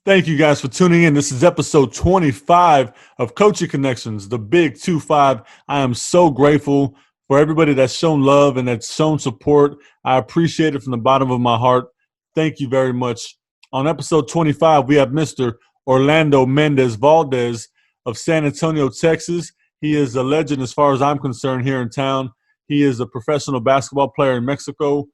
Thank you guys for tuning in. This is episode 25 of Coaching Connections, the Big 2-5. I am so grateful for everybody that's shown love and that's shown support. I appreciate it from the bottom of my heart. Thank you very much. On episode 25, we have Mr. Orlando Mendez-Valdez of San Antonio, Texas. He is a legend as far as I'm concerned here in town. He is a professional basketball player in Mexico,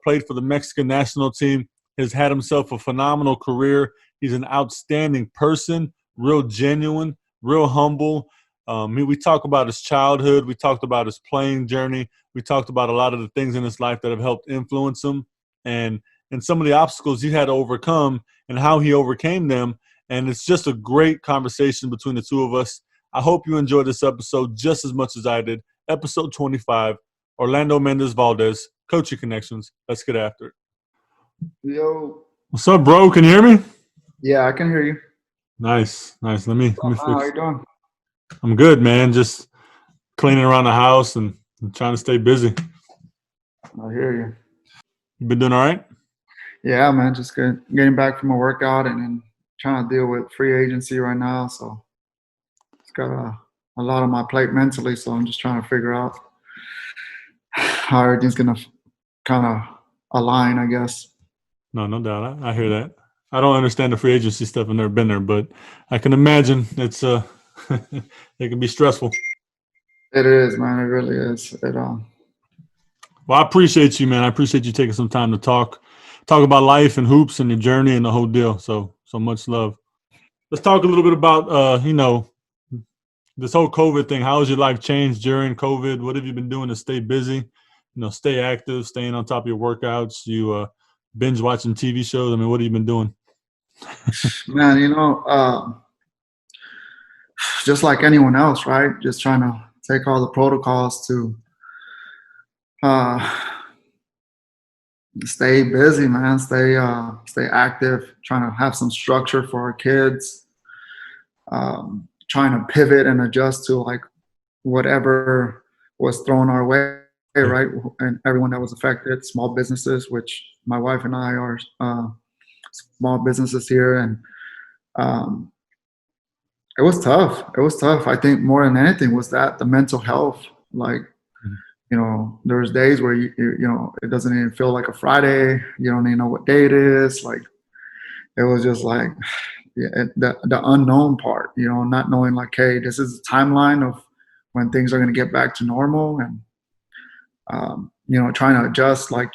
played for the Mexican national team, has had himself a phenomenal career. He's an outstanding person, real genuine, real humble. We talk about his childhood. We talked about his playing journey. We talked about a lot of the things in his life that have helped influence him and some of the obstacles he had to overcome and how he overcame them. And it's just a great conversation between the two of us. I hope you enjoyed this episode just as much as I did. Episode 25, Orlando Mendez-Valdez, Coaching Connections. Let's get after it. Yo. What's up, bro? Can you hear me? Yeah, I can hear you. Nice. Let me fix. How you doing? I'm good, man. Just cleaning around the house and trying to stay busy. I hear you. You been doing all right? Yeah, man. Just getting back from a workout and then trying to deal with free agency right now. So it's got a lot on my plate mentally. So I'm just trying to figure out how everything's gonna kind of align, I guess. No doubt. I hear that. I don't understand the free agency stuff. I've never been there, but I can imagine it's it can be stressful. It is, man. It really is. Well, I appreciate you, man. I appreciate you taking some time to talk about life and hoops and your journey and the whole deal. So much love. Let's talk a little bit about this whole COVID thing. How has your life changed during COVID? What have you been doing to stay busy? Stay active, staying on top of your workouts. You binge watching TV shows. I mean, what have you been doing? Man, just like anyone else, right? Just trying to take all the protocols to stay busy, man. Stay active. Trying to have some structure for our kids. Trying to pivot and adjust to like whatever was thrown our way, right? And everyone that was affected, small businesses, which my wife and I are small businesses here, and it was tough. I think more than anything was that the mental health. Like, there's days where you it doesn't even feel like a Friday. You don't even know what day it is. Like, it was just like the unknown part. Not knowing like, hey, this is the timeline of when things are going to get back to normal, and trying to adjust. Like,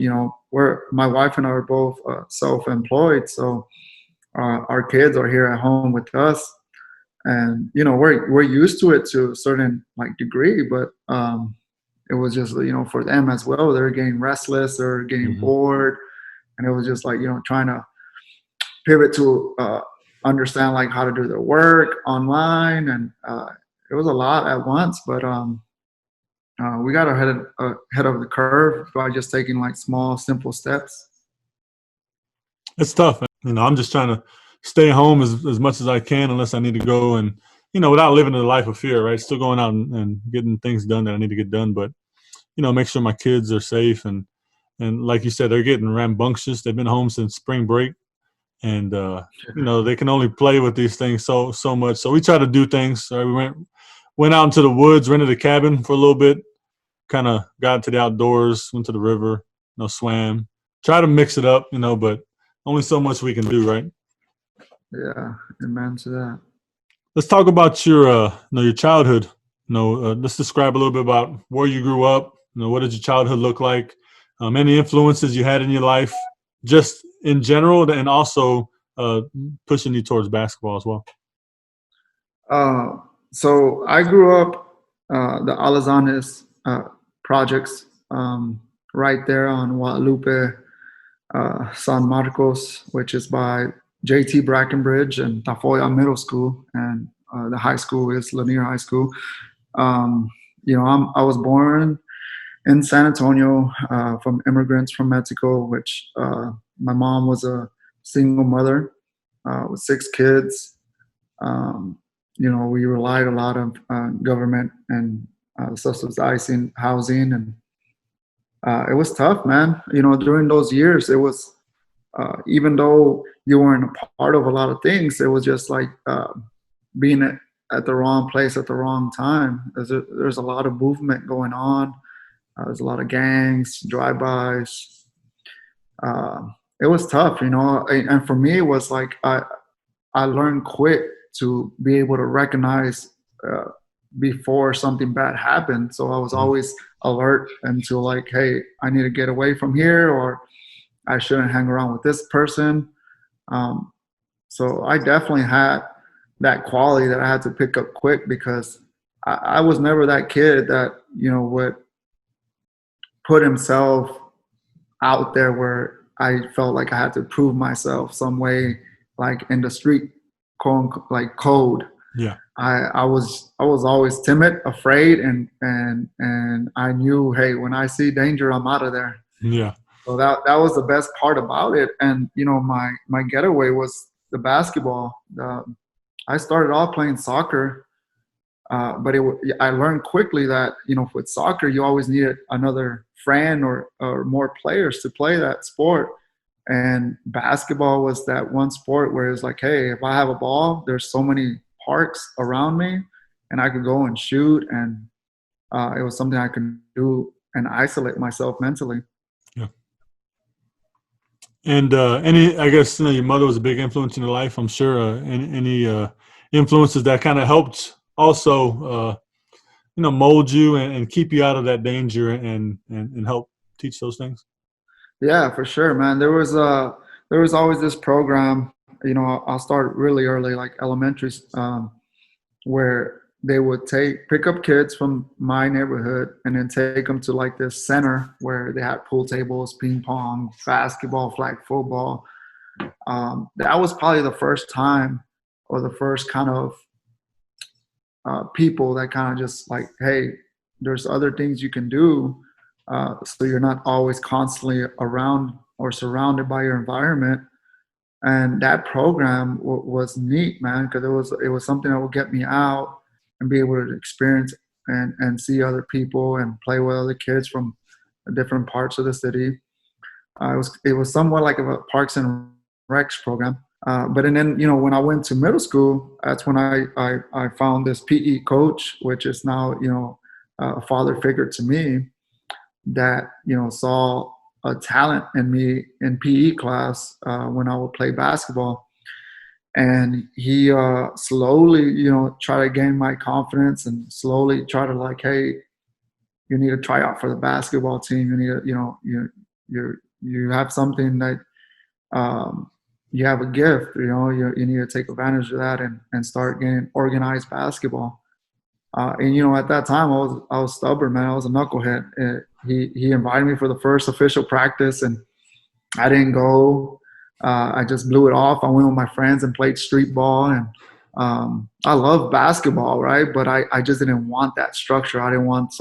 my wife and I are both self-employed, so our kids are here at home with us, and we're used to it to a certain like degree, but it was just for them as well. They're getting restless, they're getting bored, and it was just like trying to pivot to understand like how to do their work online, and it was a lot at once, but we got ahead of the curve by just taking like small, simple steps. It's tough. I'm just trying to stay home as much as I can unless I need to go and, without living a life of fear, right? Still going out and getting things done that I need to get done. But, make sure my kids are safe. And like you said, they're getting rambunctious. They've been home since spring break. And, they can only play with these things so much. So we try to do things. Right? We went out into the woods, rented a cabin for a little bit, kind of got into the outdoors, went to the river, swam. Try to mix it up, but only so much we can do, right? Yeah, amen to that. Let's talk about your childhood. Let's describe a little bit about where you grew up. What did your childhood look like? Any influences you had in your life, just in general, and also pushing you towards basketball as well. So I grew up the Alazanes projects right there on Guadalupe, San Marcos, which is by JT Brackenbridge and Tafoya Middle School, and the high school is Lanier High School. I was born in San Antonio from immigrants from Mexico, which my mom was a single mother with 6 kids. We relied a lot on government and subsidizing housing, and it was tough, man. During those years, it was even though you weren't a part of a lot of things, it was just like being at the wrong place at the wrong time. There's a lot of movement going on. There's a lot of gangs, drive-bys. It was tough, and for me, it was like I learned quick to be able to recognize uh, before something bad happened. So I was Mhm. always alert until like, hey, I need to get away from here, or I shouldn't hang around with this person. Um, so I definitely had that quality that I had to pick up quick because I was never that kid that would put himself out there where I felt like I had to prove myself some way, like in the street code. Yeah. I was always timid, afraid, and I knew, hey, when I see danger, I'm out of there. Yeah. So that was the best part about it. And my getaway was the basketball. I started off playing soccer, but I learned quickly that with soccer you always needed another friend or more players to play that sport. And basketball was that one sport where it's like, hey, if I have a ball, there's so many parks around me, and I could go and shoot, and it was something I could do and isolate myself mentally. Yeah. And any, I guess, your mother was a big influence in your life. I'm sure. Any influences that kind of helped also, mold you and keep you out of that danger and help teach those things. Yeah, for sure, man. There was always this program. I'll start really early, like elementary, where they would pick up kids from my neighborhood and then take them to like this center where they had pool tables, ping pong, basketball, flag football. That was probably the first time or the first kind of people that kind of just like, hey, there's other things you can do, so you're not always constantly around or surrounded by your environment. And that program was neat, man, because it was something that would get me out and be able to experience and see other people and play with other kids from different parts of the city. It was somewhat like a Parks and Recs program. But and then when I went to middle school, that's when I found this PE coach, which is now a father figure to me, that saw a talent in me in PE class when I would play basketball, and he slowly try to gain my confidence and slowly try to like, hey, you need to try out for the basketball team. You need to you have something that um, you have a gift. You need to take advantage of that and start getting organized basketball. And at that time I was stubborn, man. I was a knucklehead. He invited me for the first official practice, and I didn't go. I just blew it off. I went with my friends and played street ball, and I love basketball, right? But I just didn't want that structure. I didn't want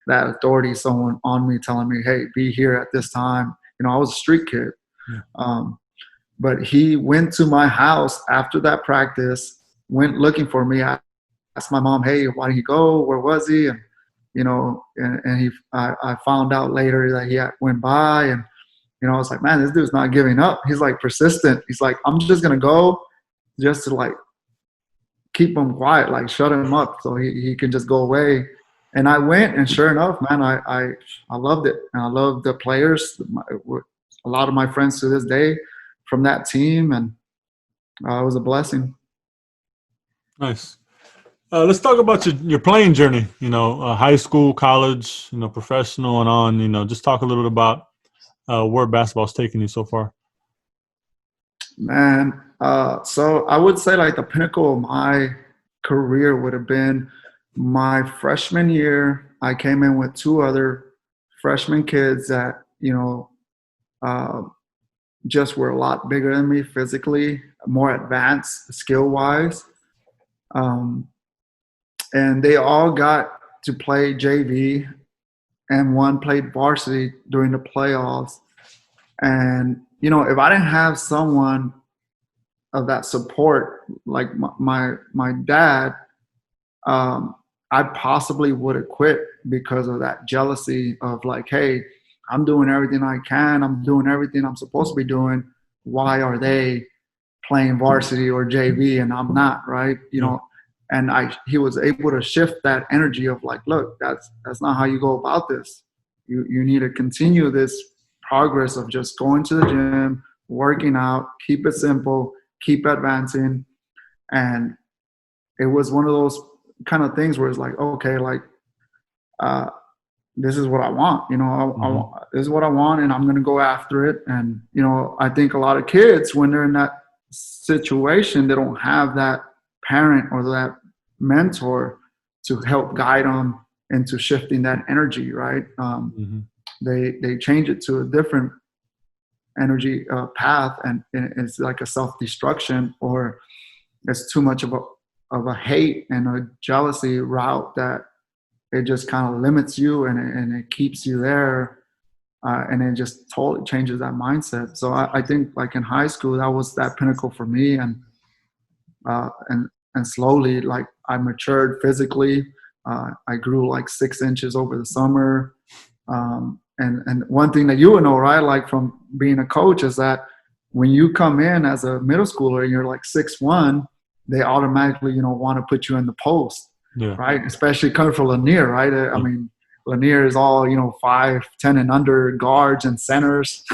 that authority, someone on me telling me, hey, be here at this time. I was a street kid. Yeah. But he went to my house after that practice, went looking for me. I asked my mom, hey, why did he go? Where was he? And I found out later that he went by, and I was like, man, this dude's not giving up. He's like persistent. He's like, I'm just gonna go, just to like keep him quiet, like shut him up, so he can just go away. And I went, and sure enough, man, I loved it, and I loved the players. A lot of my friends to this day from that team, and it was a blessing. Nice. Let's talk about your playing journey. High school, college, professional, and on. Just talk a little bit about where basketball's taken you so far. Man, so I would say like the pinnacle of my career would have been my freshman year. I came in with two other freshman kids that uh, just were a lot bigger than me physically, more advanced skill wise, and they all got to play JV, and one played varsity during the playoffs. And if I didn't have someone of that support, like my dad, I possibly would have quit because of that jealousy of like, hey, I'm doing everything I can. I'm doing everything I'm supposed to be doing. Why are they playing varsity or JV and I'm not, right? And he was able to shift that energy of like, look, that's not how you go about this. You need to continue this progress of just going to the gym, working out, keep it simple, keep advancing. And it was one of those kind of things where it's like, okay, like, this is what I want, this is what I want, and I'm going to go after it. And, I think a lot of kids, when they're in that situation, they don't have that parent or that mentor to help guide them into shifting that energy, right? They change it to a different energy path, and it's like a self-destruction, or it's too much of a hate and a jealousy route that it just kind of limits you, and it keeps you there, and it just totally changes that mindset. So I think like in high school, that was that pinnacle for me, and slowly, like, I matured physically. I grew like 6 inches over the summer. And one thing that you would know, right, like from being a coach, is that when you come in as a middle schooler and you're like 6'1", they automatically, want to put you in the post, right? Especially coming from Lanier, right? I mean, Lanier is all, 5'10" and under guards and centers.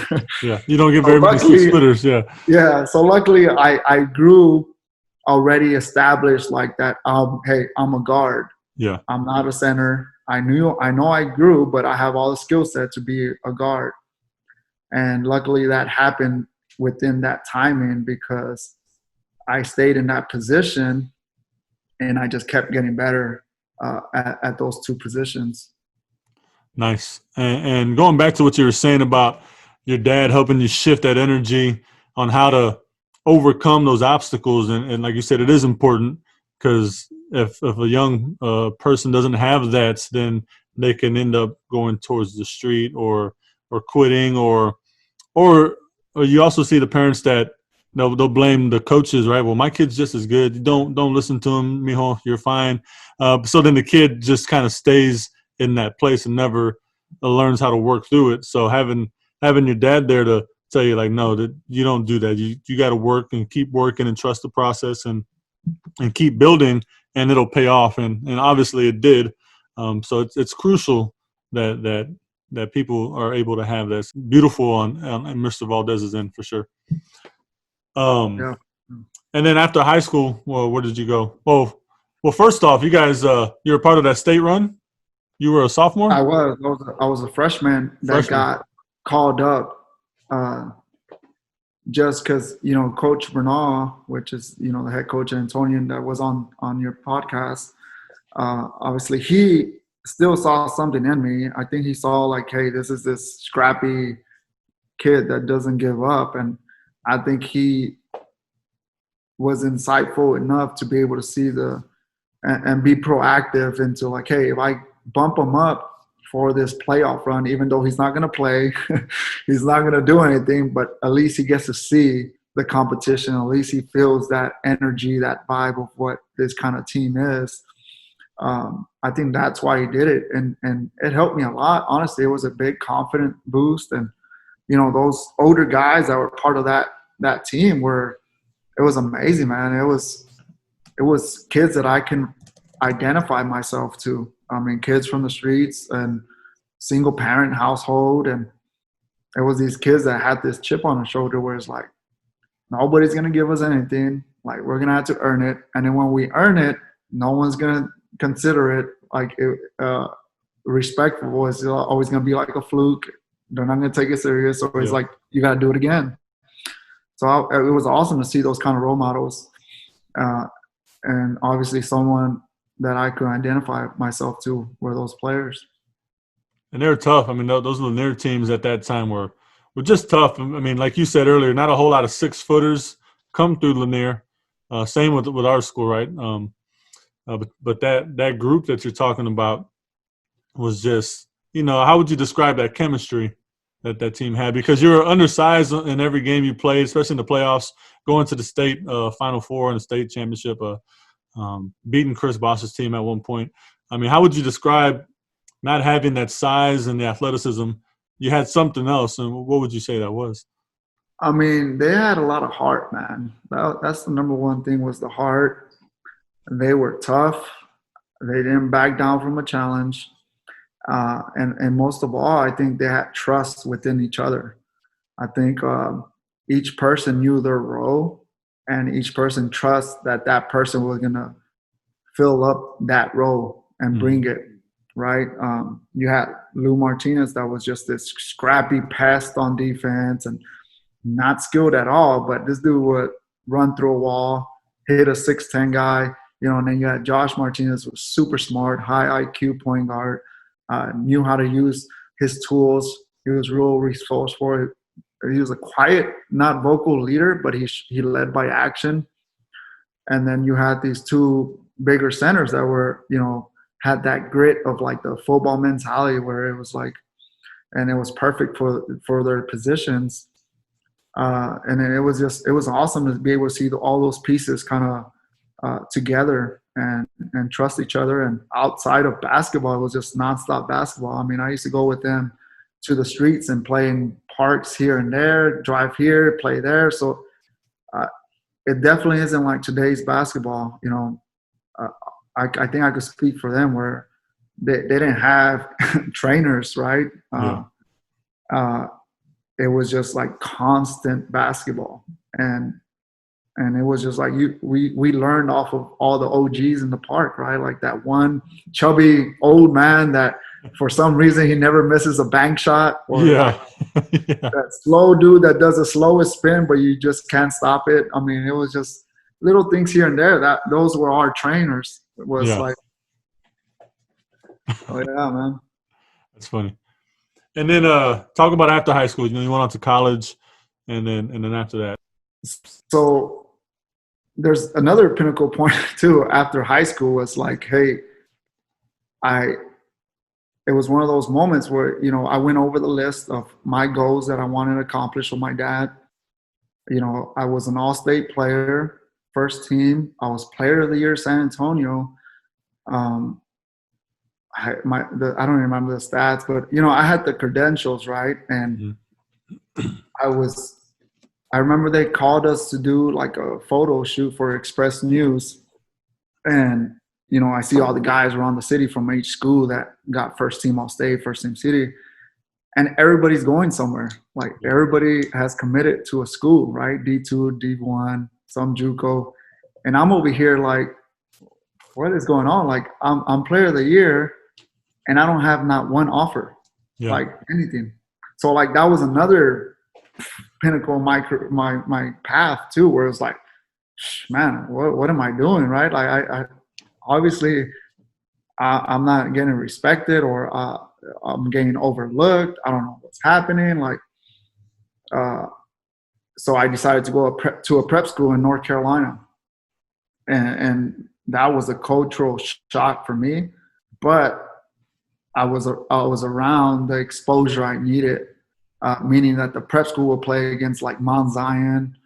Yeah, you don't get very many 6-footers. Yeah. So luckily, I grew already established like that. Hey, I'm a guard. Yeah. I'm not a center. I know I grew, but I have all the skill set to be a guard. And luckily that happened within that timing, because I stayed in that position and I just kept getting better at those two positions. Nice. And going back to what you were saying about your dad helping you shift that energy on how to overcome those obstacles. And like you said, it is important, because if a young person doesn't have that, then they can end up going towards the street or quitting, or you also see the parents that they'll blame the coaches, right? Well, my kid's just as good. Don't listen to him, mijo. You're fine. So then the kid just kind of stays in that place and never learns how to work through it. So having your dad there to tell you, like, no, that you don't do that. You got to work and keep working and trust the process and keep building, and it'll pay off. And obviously it did. So it's crucial that people are able to have that. It's beautiful on Mr. Valdez's end, for sure. Yeah. And then after high school, well, where did you go? Well, first off, you guys, you're a part of that state run. You were a sophomore? I was a freshman that got called up just because, Coach Bernal, which is, the head coach at Antonian that was on your podcast, obviously he still saw something in me. I think he saw like, hey, this is this scrappy kid that doesn't give up. And I think he was insightful enough to be able to see and be proactive into like, hey, if I bump him up for this playoff run, even though he's not going to play, he's not going to do anything, but at least he gets to see the competition. At least he feels that energy, that vibe of what this kind of team is. I think that's why he did it. And it helped me a lot. Honestly, it was a big confidence boost. And, those older guys that were part of that team it was amazing, man. It was kids that I can identify myself to. I mean, kids from the streets and single parent household. And it was these kids that had this chip on their shoulder where it's like, nobody's going to give us anything. Like, we're going to have to earn it. And then when we earn it, no one's going to consider it like respectful. It's always going to be like a fluke. They're not going to take it serious. So it's like, you got to do it again. So it was awesome to see those kind of role models. And obviously someone that I could identify myself to were those players. And they're tough. I mean, those Lanier teams at that time were just tough. I mean, like you said earlier, not a whole lot of 6-footers come through Lanier. Same with our school, right? But that group that you're talking about was just, how would you describe that chemistry that team had? Because you were undersized in every game you played, especially in the playoffs, going to the state Final Four and the state championship, beating Chris Bosh's team at one point. I mean, how would you describe not having that size and the athleticism, you had something else, and what would you say that was? I mean, they had a lot of heart, man. That's the number one thing was the heart. They were tough. They didn't back down from a challenge. And most of all, I think they had trust within each other. I think each person knew their role, and each person trusts that that person was gonna fill up that role and bring Mm-hmm. it right. You had Lou Martinez that was just this scrappy pest on defense and not skilled at all, but this dude would run through a wall, hit a 6'10" guy, and then you had Josh Martinez, was super smart, high IQ point guard, knew how to use his tools. He was real resourceful. He was a quiet, not vocal leader, but he led by action. And then you had these two bigger centers that were, had that grit of like the football mentality where it was like, and it was perfect for their positions. And then it was awesome to be able to see all those pieces kind of together and trust each other. And outside of basketball, it was just nonstop basketball. I mean, I used to go with them to the streets and play in parks here and there, drive here, play there. So it definitely isn't like today's basketball. I think I could speak for them where they didn't have trainers, right? Yeah. It was just like constant basketball, and it was just like we learned off of all the OGs in the park, right? Like that one chubby old man that for some reason he never misses a bank shot, or Yeah. Yeah. that slow dude that does the slowest spin, but you just can't stop it. I mean, it was just little things here and there that those were our trainers. It was Yeah. like, oh yeah, man. That's funny. And then talk about after high school. You went on to college, and then after that. So there's another pinnacle point too. After high school was like, hey, it was one of those moments where, I went over the list of my goals that I wanted to accomplish with my dad. I was an all-state player, first team. I was player of the year, San Antonio. I don't remember the stats, but I had the credentials, right? And I remember they called us to do like a photo shoot for Express News, and I see all the guys around the city from each school that got first team all state, first team city, and everybody's going somewhere. Like everybody has committed to a school, right? D2, D1, some JUCO, and I'm over here like, what is going on? Like I'm player of the year, and I don't have not one offer, like anything. So like that was another pinnacle of my path too, where it's like, man, what am I doing, right? Like I obviously I'm not getting respected, or I'm getting overlooked. I don't know what's happening. Like, so I decided to go to a prep school in North Carolina, and that was a cultural shock for me, but I was around the exposure I needed, meaning that the prep school will play against like Mount Zion,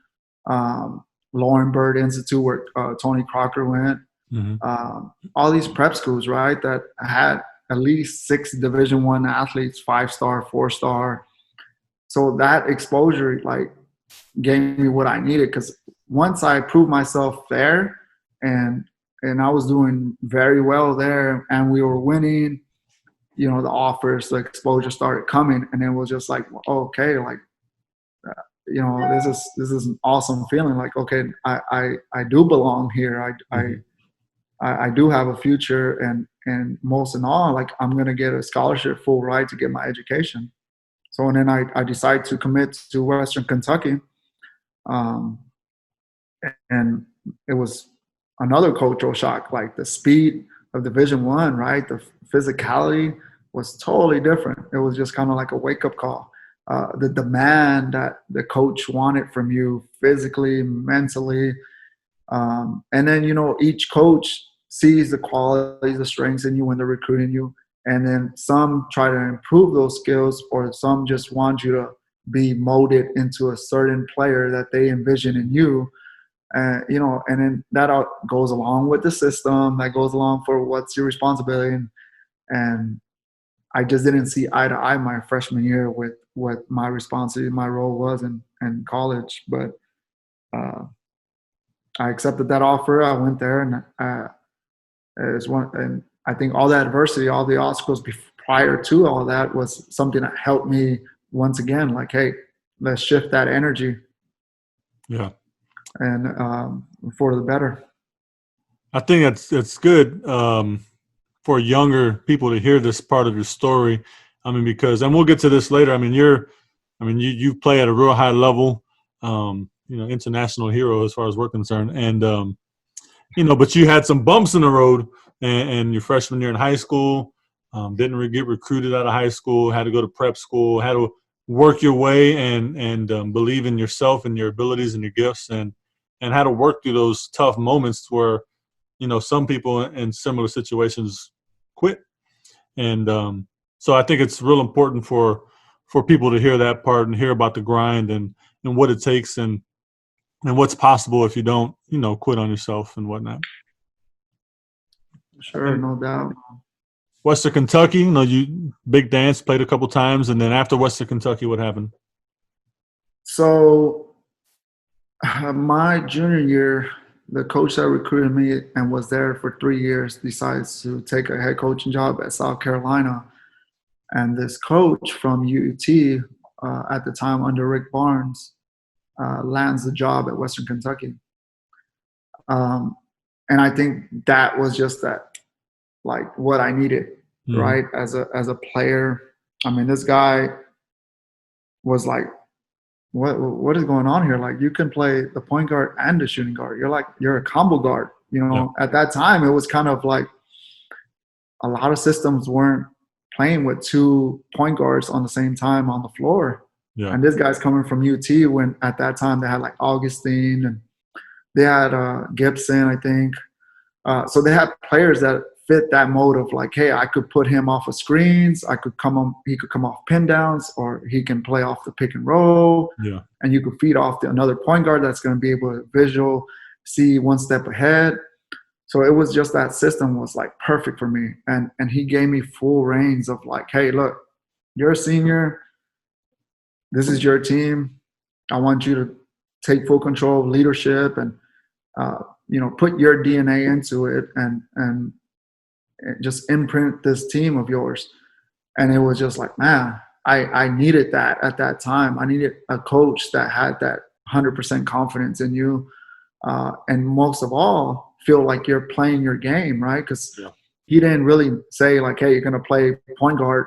Lauren Bird Institute, where Tony Crocker went. All these prep schools, right, that had at least 6 Division I athletes, 5-star, 4-star. So that exposure like gave me what I needed, because once I proved myself there, and I was doing very well there, and we were winning, the offers, the exposure started coming, and it was just like, okay, like, this is an awesome feeling. Like, okay, I do belong here. I do have a future, and most in all, like, I'm gonna get a scholarship, full ride to get my education. So, and then I decided to commit to Western Kentucky, and it was another cultural shock. Like the speed of Division I, right? The physicality was totally different. It was just kind of like a wake-up call. The demand that the coach wanted from you physically, mentally, and then each coach sees the qualities, the strengths in you when they're recruiting you, and then some try to improve those skills, or some just want you to be molded into a certain player that they envision in you. And then that goes along with the system, that goes along for what's your responsibility. And I just didn't see eye to eye my freshman year with what my responsibility, my role was in college. But uh, I accepted that offer. I went there, and and I think all the adversity, all the obstacles prior to all that was something that helped me once again. Like, hey, let's shift that energy, Yeah. and for the better. I think it's good for younger people to hear this part of your story. I mean, because, and we'll get to this later. I mean, you play at a real high level, international hero as far as we're concerned. And, but you had some bumps in the road and your freshman year in high school, didn't get recruited out of high school, had to go to prep school, had to work your way and believe in yourself and your abilities and your gifts and how to work through those tough moments where, some people in similar situations quit. And so I think it's real important for people to hear that part and hear about the grind and what it takes and what's possible if you don't, quit on yourself and whatnot. Sure, no doubt. Western Kentucky, you big dance, played a couple times, and then after Western Kentucky, what happened? So my junior year, the coach that recruited me and was there for 3 years decides to take a head coaching job at South Carolina. And this coach from UT at the time under Rick Barnes lands the job at Western Kentucky. And I think that was just that, like what I needed, right? As a player. I mean, this guy was like, what is going on here? Like, you can play the point guard and the shooting guard. You're a combo guard. Yeah. At that time, it was kind of like a lot of systems weren't playing with 2 point guards on the same time on the floor. Yeah. And this guy's coming from UT when at that time they had like Augustine and they had Gibson, I think. So they had players that fit that mode of like, hey, I could put him off of screens. He could come off pin downs, or he can play off the pick and roll. Yeah. And you could feed off another point guard that's going to be able to see one step ahead. So it was just that system was like perfect for me. And he gave me full reins of like, hey, look, you're a senior. This is your team. I want you to take full control of leadership and, put your DNA into it and just imprint this team of yours. And it was just like, man, I needed that at that time. I needed a coach that had that 100% confidence in you. And most of all, feel like you're playing your game, right? Because he didn't really say like, hey, you're going to play point guard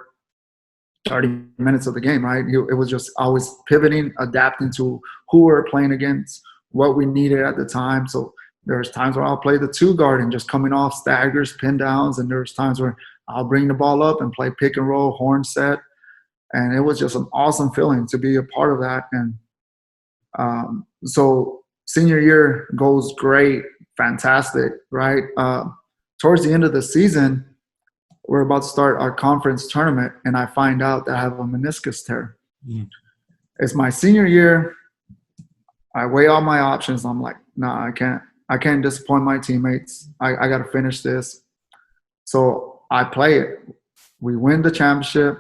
30 minutes of the game, right? It was just always pivoting, adapting to who we're playing against, what we needed at the time. So there's times where I'll play the 2 guard and just coming off staggers, pin downs, and there's times where I'll bring the ball up and play pick and roll, horn set. And it was just an awesome feeling to be a part of that. And so senior year goes great, fantastic, right? Towards the end of the season, we're about to start our conference tournament, and I find out that I have a meniscus tear. It's my senior year. I weigh all my options. I'm like, nah, I can't disappoint my teammates. I got to finish this. So I play it. We win the championship.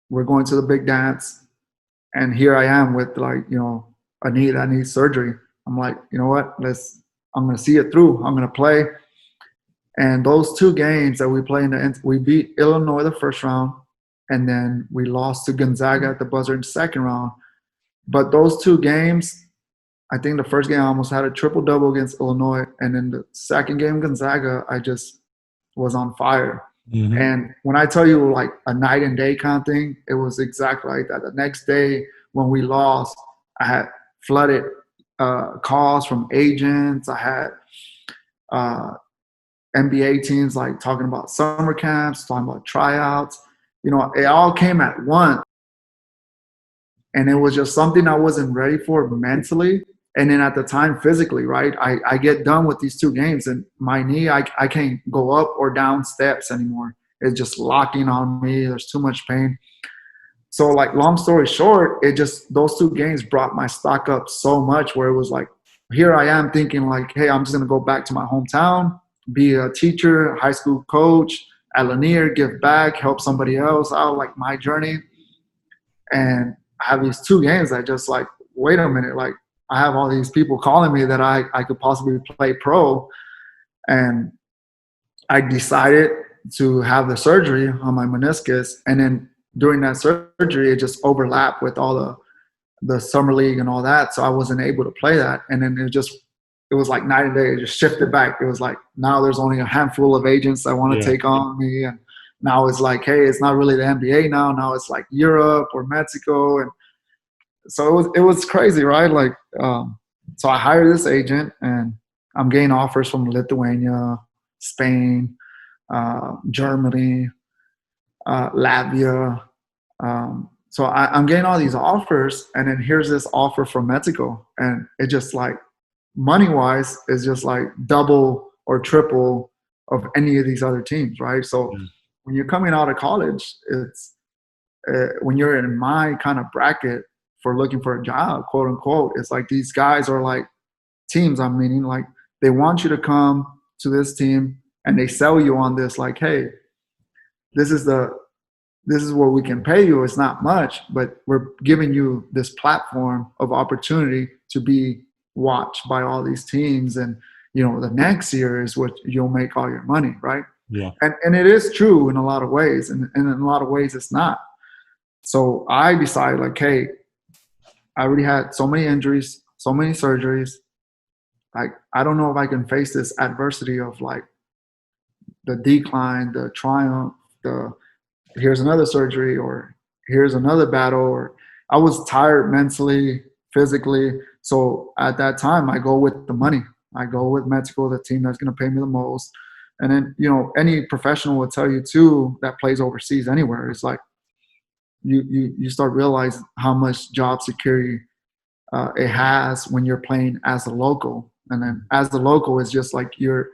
We're going to the big dance. And here I am with like, a knee that needs surgery. I'm like, you know what? I'm going to see it through. I'm going to play. And those 2 games that we played we beat Illinois the first round, and then we lost to Gonzaga at the buzzer in the second round. But those 2 games, I think the first game I almost had a triple-double against Illinois, and then the second game, Gonzaga, I just was on fire. And when I tell you like a night and day kind of thing, it was exactly like that. The next day when we lost, I had flooded calls from agents. I had NBA teams like talking about summer camps, talking about tryouts. It all came at once. And it was just something I wasn't ready for mentally. And then at the time, physically, right? I get done with these 2 games and my knee, I can't go up or down steps anymore. It's just locking on me. There's too much pain. So like, long story short, those 2 games brought my stock up so much where it was like, here I am thinking like, hey, I'm just going to go back to my hometown, be a teacher, high school coach, at Lanier, give back, help somebody else out, like my journey. And I have these 2 games that just like, wait a minute, like I have all these people calling me that I could possibly play pro. And I decided to have the surgery on my meniscus. And then during that surgery, it just overlapped with all the summer league and all that. So I wasn't able to play that. And then it was like night and day. It just shifted back. It was like, now there's only a handful of agents that want to take on me. And now it's like, hey, it's not really the NBA now. Now it's like Europe or Mexico. And so it was crazy, right? Like, so I hired this agent, and I'm getting offers from Lithuania, Spain, Germany, Latvia. So I'm getting all these offers, and then here's this offer from Mexico, and it just like money-wise is just like double or triple of any of these other teams, right? So when you're coming out of college, it's when you're in my kind of bracket for looking for a job, quote unquote, it's like these guys are like teams. I'm meaning like they want you to come to this team, and they sell you on this, like, hey, this is what we can pay you. It's not much, but we're giving you this platform of opportunity to be watched by all these teams. And, you know, the next year is what you'll make all your money, right? Yeah. And it is true in a lot of ways. And in a lot of ways, it's not. So I decided, like, hey, I already had so many injuries, so many surgeries. Like, I don't know if I can face this adversity of, like, the decline, the triumph, here's another surgery, or here's another battle. Or I was tired mentally, physically. So at that time, I go with the money. I go with Mexico, the team that's going to pay me the most. And then, you know, any professional will tell you too that plays overseas anywhere. It's like you start realizing how much job security it has when you're playing as a local. And then as the local, it's just like you're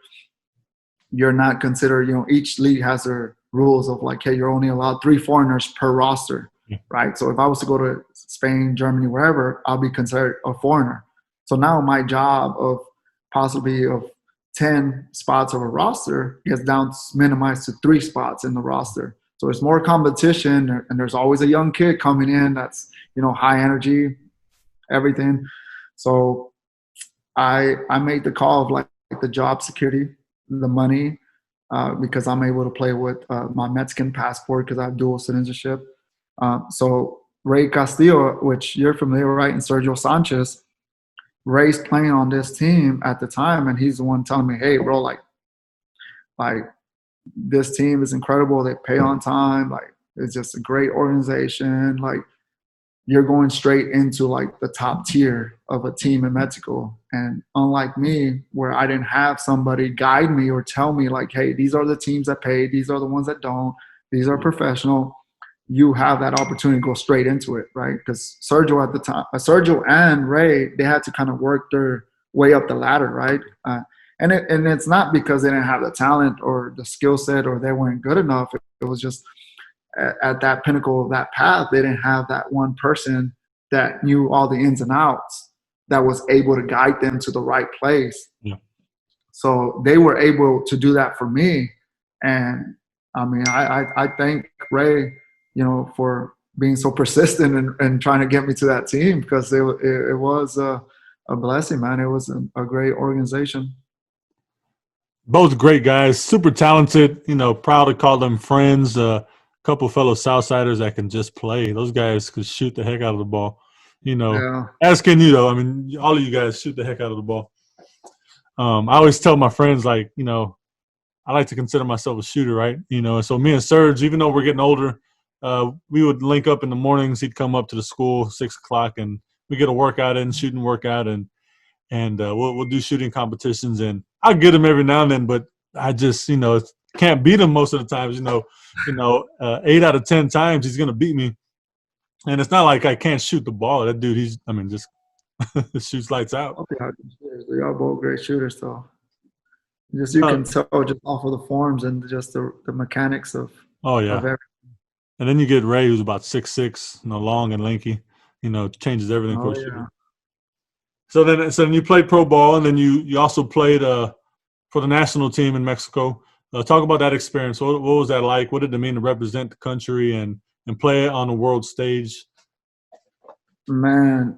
not considered, you know, each league has their rules of like, hey, you're only allowed 3 foreigners per roster, right? So if I was to go to Spain, Germany, wherever, I'll be considered a foreigner. So now my job of possibly of 10 spots of a roster gets down, minimized to 3 spots in the roster. So it's more competition, and there's always a young kid coming in that's, you know, high energy, everything. So I made the call of like the job security, the money, because I'm able to play with my Mexican passport because I have dual citizenship. So Ray Castillo, which you're familiar, right, and Sergio Sanchez, Ray's playing on this team at the time, and he's the one telling me, hey, bro, like this team is incredible. They pay on time. Like, it's just a great organization. Like, you're going straight into like the top tier of a team in Mexico. And unlike me, where I didn't have somebody guide me or tell me like, hey, these are the teams that pay, these are the ones that don't, these are professional, you have that opportunity to go straight into it, right? Because Sergio at the time, Sergio and Ray, they had to kind of work their way up the ladder, right? And it's not because they didn't have the talent or the skill set or they weren't good enough. It was just at that pinnacle of that path, they didn't have that one person that knew all the ins and outs that was able to guide them to the right place. Yeah. So they were able to do that for me. And I mean, I thank Ray, you know, for being so persistent and trying to get me to that team, because it was a blessing, man. It was a great organization. Both great guys, super talented, you know, proud to call them friends. Couple fellow Southsiders that can just play. Those guys could shoot the heck out of the ball. You know, Yeah. as can you, though. I mean, all of you guys shoot the heck out of the ball. I always tell my friends, like, you know, I like to consider myself a shooter, right? You know, and so me and Serge, even though we're getting older, we would link up in the mornings. He'd come up to the school 6 o'clock, and we get a workout in, shooting workout, and we'll do shooting competitions. And I get him every now and then, but I just, you know, can't beat him most of the times. 8 out of 10 times he's gonna beat me. And it's not like I can't shoot the ball. That dude, just shoots lights out. Okay, we are both great shooters, though. Just you can tell just off of the forms and just the mechanics of. Oh yeah. Of everything. And then you get Ray, who's about 6'6", you know, long and lanky. You know, changes everything for a shooter. So then you played pro ball, and then you also played for the national team in Mexico. Talk about that experience. What was that like? What did it mean to represent the country and play on the world stage? Man,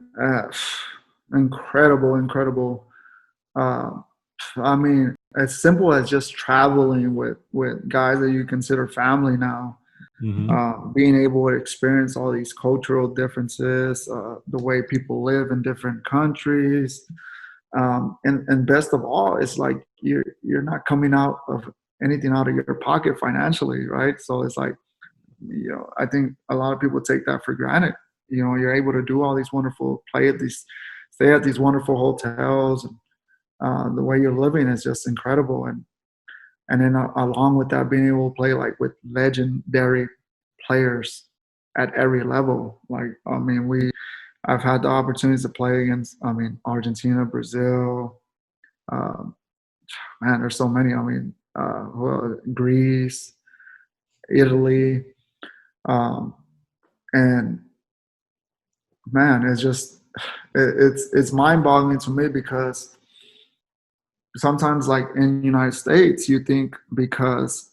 incredible, incredible. Uh, I mean, as simple as just traveling with guys that you consider family now, Mm-hmm. being able to experience all these cultural differences, the way people live in different countries, and best of all, it's like you're not coming out of anything out of your pocket financially, right? So it's like, I think a lot of people take that for granted. You're able to do all these wonderful stay at these wonderful hotels, and the way you're living is just incredible. And then along with that, being able to play like with legendary players at every level. Like, I mean, I've had the opportunities to play against, I mean, Argentina, Brazil, um, man, there's so many. I mean, Greece, Italy, um, and man, it's mind-boggling to me, because sometimes, like in the United States, you think because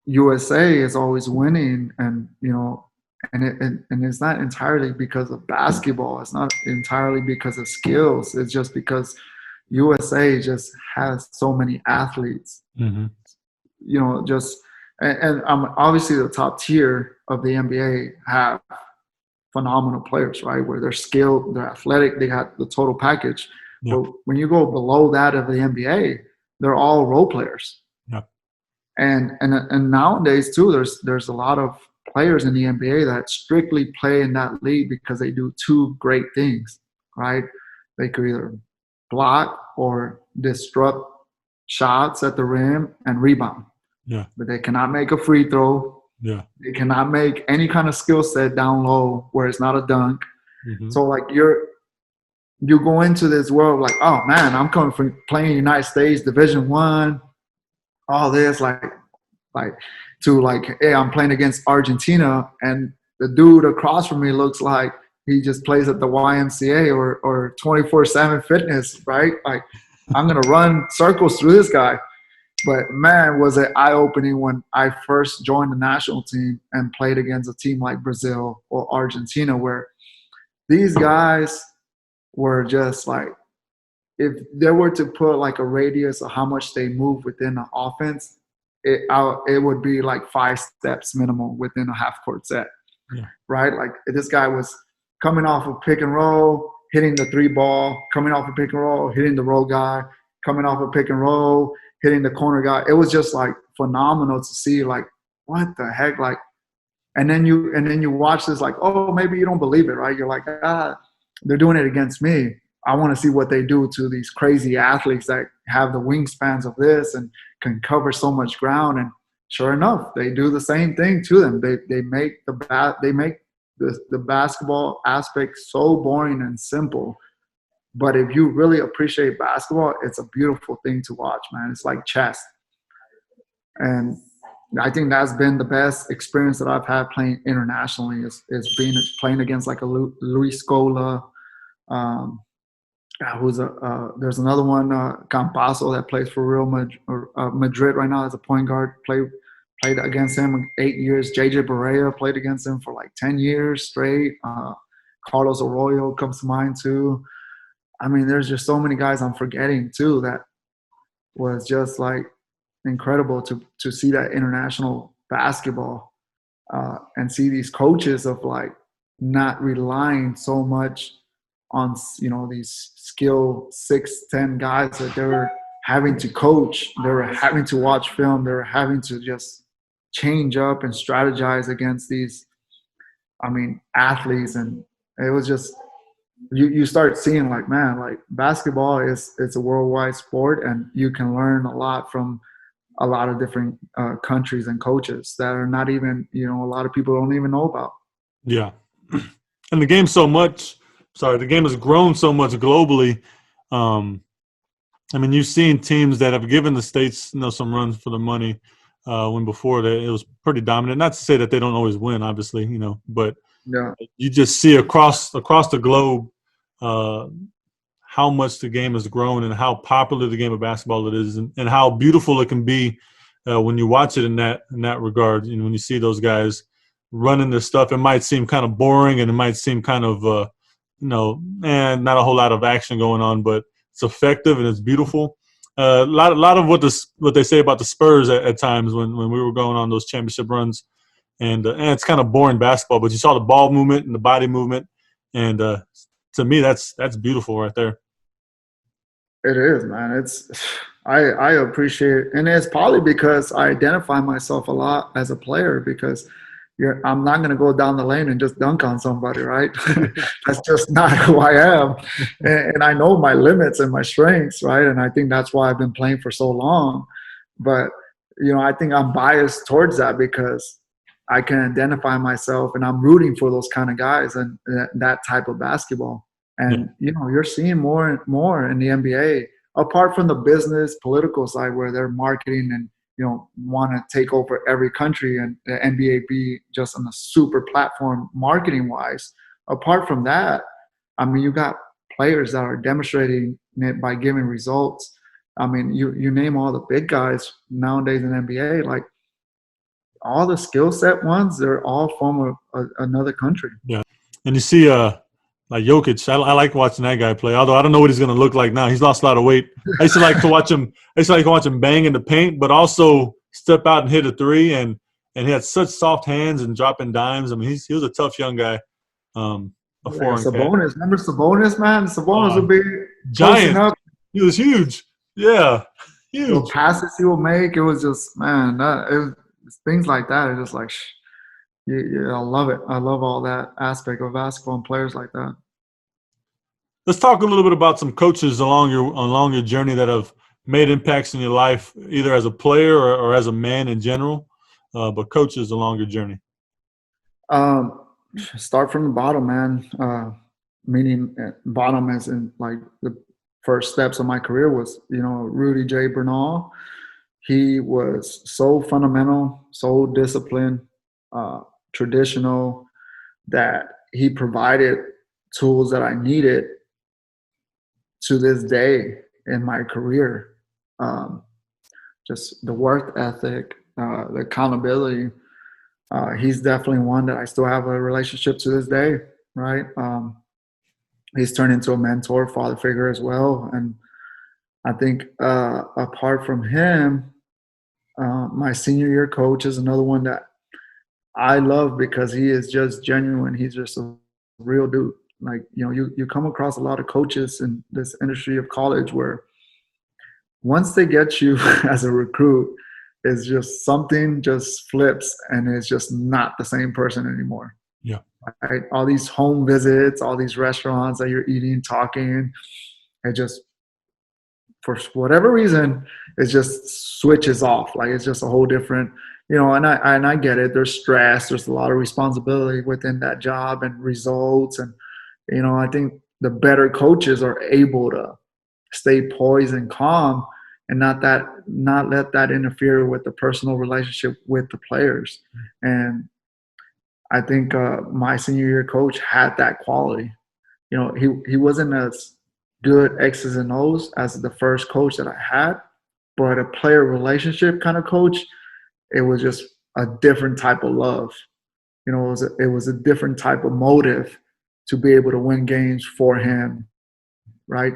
USA is always winning, and it's not entirely because of basketball. It's not entirely because of skills. It's just because USA just has so many athletes. Mm-hmm. Just and obviously the top tier of the NBA have phenomenal players, right? Where they're skilled, they're athletic, they got the total package. Yeah. But when you go below that of the NBA, they're all role players. Yeah. And nowadays too, there's a lot of players in the NBA that strictly play in that league because they do two great things, right? They could either block or disrupt shots at the rim and rebound. Yeah. But they cannot make a free throw. Yeah. They cannot make any kind of skill set down low where it's not a dunk. Mm-hmm. So like you go into this world like, oh man, I'm coming from playing United States Division I, all this like to like, hey, I'm playing against Argentina, and the dude across from me looks like he just plays at the YMCA or 24/7 fitness, right? Like, I'm gonna run circles through this guy. But man, was it eye-opening when I first joined the national team and played against a team like Brazil or Argentina, where these guys were just like, if they were to put like a radius of how much they move within the offense, it would be like 5 steps minimum within a half-court set, Yeah. right? Like, this guy was coming off of pick and roll, hitting the 3 ball, coming off of pick and roll, hitting the roll guy, coming off of pick and roll, hitting the corner guy. It was just like phenomenal to see, like, what the heck? Like, and then you watch this like, oh, maybe you don't believe it, right? You're like, they're doing it against me. I want to see what they do to these crazy athletes that have the wingspans of this and can cover so much ground. And sure enough, they do the same thing to them. They make the basketball aspect so boring and simple. But if you really appreciate basketball, it's a beautiful thing to watch, man. It's like chess. And I think that's been the best experience that I've had playing internationally is playing against like a Luis Scola. There's another one, Campasso, that plays for Real Madrid right now as a point guard. Played against him 8 years. JJ Barea played against him for like 10 years straight. Carlos Arroyo comes to mind too. I mean, there's just so many guys I'm forgetting too that was just like incredible to see that international basketball and see these coaches of like not relying so much on these skilled 6'10" guys that they were having to coach. They were having to watch film. They were having to just change up and strategize against these, athletes. And it was just, you start seeing like, man, like basketball it's a worldwide sport, and you can learn a lot from a lot of different countries and coaches that are not even, a lot of people don't even know about. Yeah. And the game has grown so much globally. You've seen teams that have given the States, some runs for the money when before that it was pretty dominant. Not to say that they don't always win, obviously, but Yeah. you just see across the globe how how much the game has grown and how popular the game of basketball it is, and how beautiful it can be when you watch it in that regard. When you see those guys running their stuff, it might seem kind of boring and it might seem kind of and not a whole lot of action going on, but it's effective and it's beautiful. A lot of what they say about the Spurs at times when we were going on those championship runs, and it's kind of boring basketball, but you saw the ball movement and the body movement, and to me that's beautiful right there. It is, man. I appreciate it. And it's probably because I identify myself a lot as a player, because I'm not going to go down the lane and just dunk on somebody, right? That's just not who I am. And I know my limits and my strengths, right? And I think that's why I've been playing for so long. But, I think I'm biased towards that because I can identify myself and I'm rooting for those kind of guys and that type of basketball. And, you're seeing more and more in the NBA, apart from the business, political side where they're marketing and, want to take over every country, and the NBA be just on a super platform marketing-wise. Apart from that, I mean, you got players that are demonstrating it by giving results. I mean, you name all the big guys nowadays in NBA, like all the skill set ones, they're all from another country. Yeah, and you see, like Jokic, I like watching that guy play. Although I don't know what he's going to look like now. He's lost a lot of weight. I used to like to watch him. Bang in the paint, but also step out and hit a three. And he had such soft hands and dropping dimes. I mean, he was a tough young guy. Before Sabonis, remember Sabonis, man? Sabonis would be giant. Up. He was huge. Yeah, huge. The passes he would make, it was just, man. It was things like that. It's just like. Yeah, I love it. I love all that aspect of basketball and players like that. Let's talk a little bit about some coaches along your journey that have made impacts in your life, either as a player or as a man in general, but coaches along your journey. Start from the bottom, man. Meaning bottom as in like the first steps of my career was, Rudy J. Bernal. He was so fundamental, so disciplined, traditional, that he provided tools that I needed to this day in my career. Just the work ethic, the accountability. He's definitely one that I still have a relationship to this day, right? He's turned into a mentor, father figure as well. And I think apart from him, my senior year coach is another one that I love because he is just genuine. He's just a real dude. Like, you come across a lot of coaches in this industry of college where once they get you as a recruit, it's just something just flips and it's just not the same person anymore. Yeah. Right? All these home visits, all these restaurants that you're eating, talking, it just, for whatever reason, it just switches off. Like it's just a whole different, and I get it. There's stress. There's a lot of responsibility within that job and results. And, I think the better coaches are able to stay poised and calm and not let that interfere with the personal relationship with the players. And I think my senior year coach had that quality. He wasn't as good X's and O's as the first coach that I had, but a player relationship kind of coach, it was just a different type of love. It was a different type of motive to be able to win games for him, right?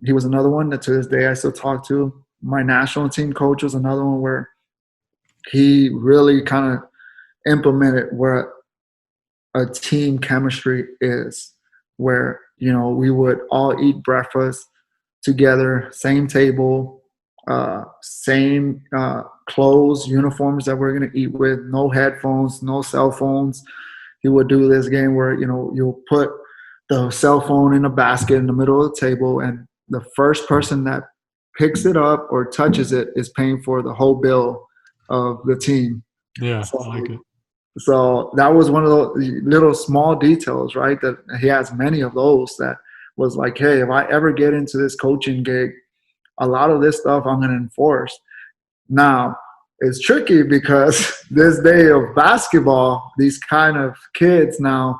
He was another one that to this day I still talk to. My national team coach was another one where he really kind of implemented where a team chemistry is, where, we would all eat breakfast together, same table, same clothes, uniforms that we're going to eat with, no headphones, no cell phones. He would do this game where, you'll put the cell phone in a basket in the middle of the table, and the first person that picks it up or touches it is paying for the whole bill of the team. Yeah, so, I like it. So that was one of those little small details, right? That he has many of those that was like, hey, if I ever get into this coaching gig, a lot of this stuff I'm going to enforce. Now, it's tricky because this day of basketball, these kind of kids now,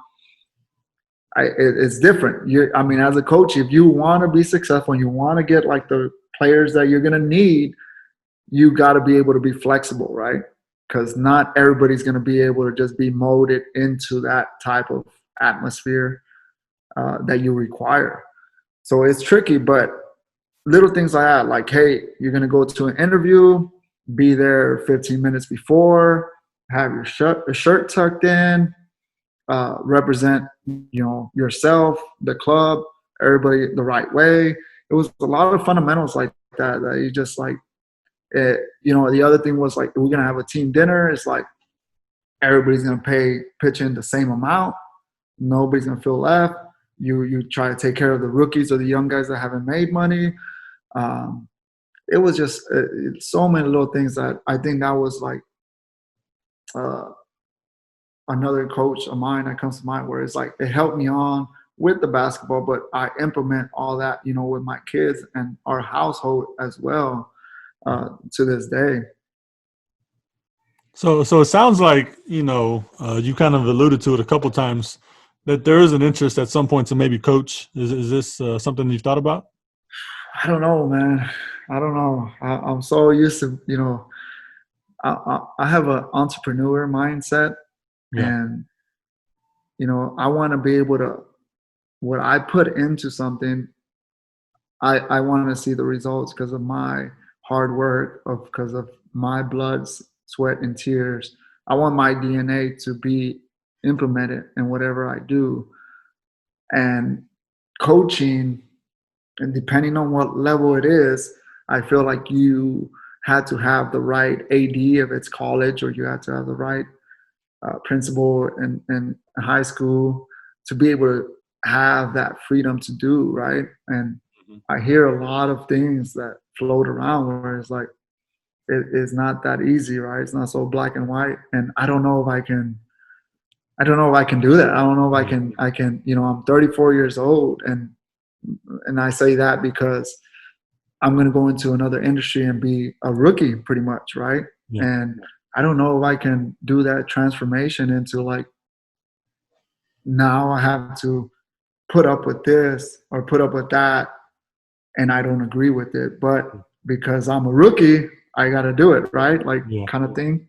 it's different. I mean, as a coach, if you want to be successful and you want to get like the players that you're going to need, you got to be able to be flexible, right? Because not everybody's going to be able to just be molded into that type of atmosphere that you require. So it's tricky, but little things like that, like, hey, you're going to go to an interview, be there 15 minutes before, have your shirt tucked in, represent, yourself, the club, everybody the right way. It was a lot of fundamentals like that you just like, the other thing was like, we're going to have a team dinner. It's like, everybody's going to pitch in the same amount. Nobody's going to feel left. You try to take care of the rookies or the young guys that haven't made money. It was just so many little things that I think that was like another coach of mine that comes to mind, where it's like it helped me on with the basketball, but I implement all that, with my kids and our household as well to this day. So it sounds like, you kind of alluded to it a couple times, that there is an interest at some point to maybe coach. Is this something you've thought about? I don't know, man. I don't know. I'm so used to, I have an entrepreneur mindset, Yeah. and, I want to be able to, what I put into something, I want to see the results because of my hard work, because of my blood, sweat, and tears. I want my DNA to be implemented in whatever I do. And coaching, and depending on what level it is, I feel like you had to have the right AD if it's college, or you had to have the right principal in high school to be able to have that freedom to do, right? And I hear a lot of things that float around where it's like, it's not that easy, right? It's not so black and white. And I don't know if I can do that. I don't know if I can, I'm 34 years old, and I say that because I'm going to go into another industry and be a rookie pretty much, right? Yeah. And I don't know if I can do that transformation into like, now I have to put up with this or put up with that, and I don't agree with it. But because I'm a rookie, I got to do it, right? Like, kind of thing.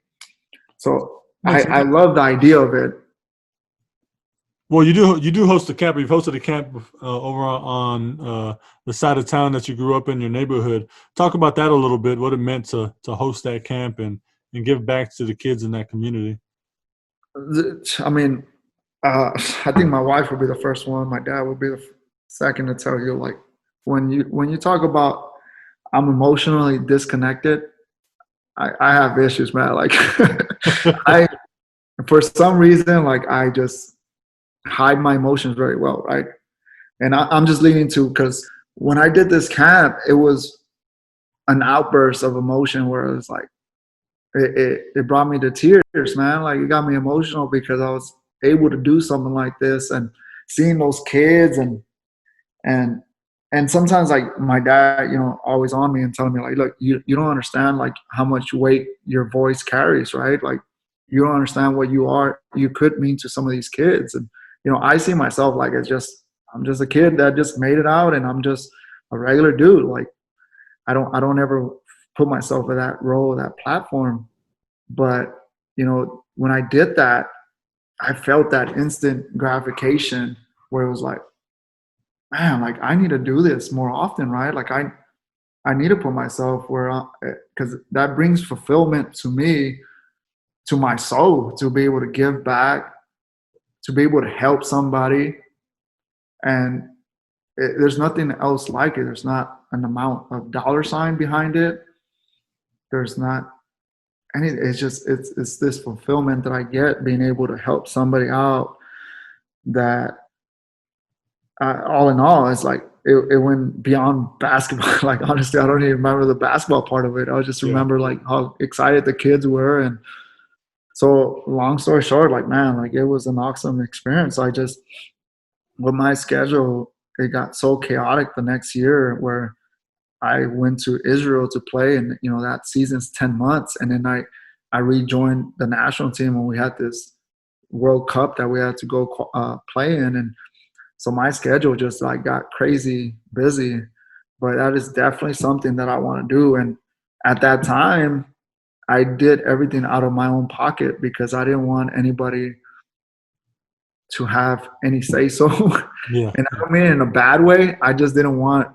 So I love the idea of it. Well, you do host a camp. You've hosted a camp over on the side of town that you grew up in, your neighborhood. Talk about that a little bit. What it meant to host that camp and give back to the kids in that community. I mean, I think my wife would be the first one. My dad would be the second to tell you. Like, when you talk about I'm emotionally disconnected, I have issues, man. Like, for some reason, like, I just hide my emotions very well, right? And I'm just leading to, because when I did this camp, it was an outburst of emotion where it was like, it brought me to tears, man. Like, it got me emotional because I was able to do something like this, and seeing those kids, and sometimes, like, my dad, always on me and telling me, like, look, you don't understand, like, how much weight your voice carries, right? Like, you don't understand what you could mean to some of these kids. And I see myself like, I'm just a kid that just made it out, and I'm just a regular dude. Like, I don't ever put myself in that role, that platform. But when I did that, I felt that instant gratification where it was like, man, like, I need to do this more often, right? Like, I need to put myself where, because that brings fulfillment to me, to my soul, to be able to give back, to be able to help somebody. And there's nothing else like it. There's not an amount of dollar sign behind it. There's not any. It's this fulfillment that I get being able to help somebody out. That all in all, it's like it went beyond basketball. Like, honestly, I don't even remember the basketball part of it. I just remember like how excited the kids were. And so, long story short, like, man, like, it was an awesome experience. I just, with my schedule, it got so chaotic the next year where I went to Israel to play, and that season's 10 months, and then I rejoined the national team when we had this World Cup that we had to go play in. And So my schedule just like got crazy busy, but that is definitely something that I want to do. And at that time, I did everything out of my own pocket because I didn't want anybody to have any say so. Yeah. And I don't mean it in a bad way. I just didn't want,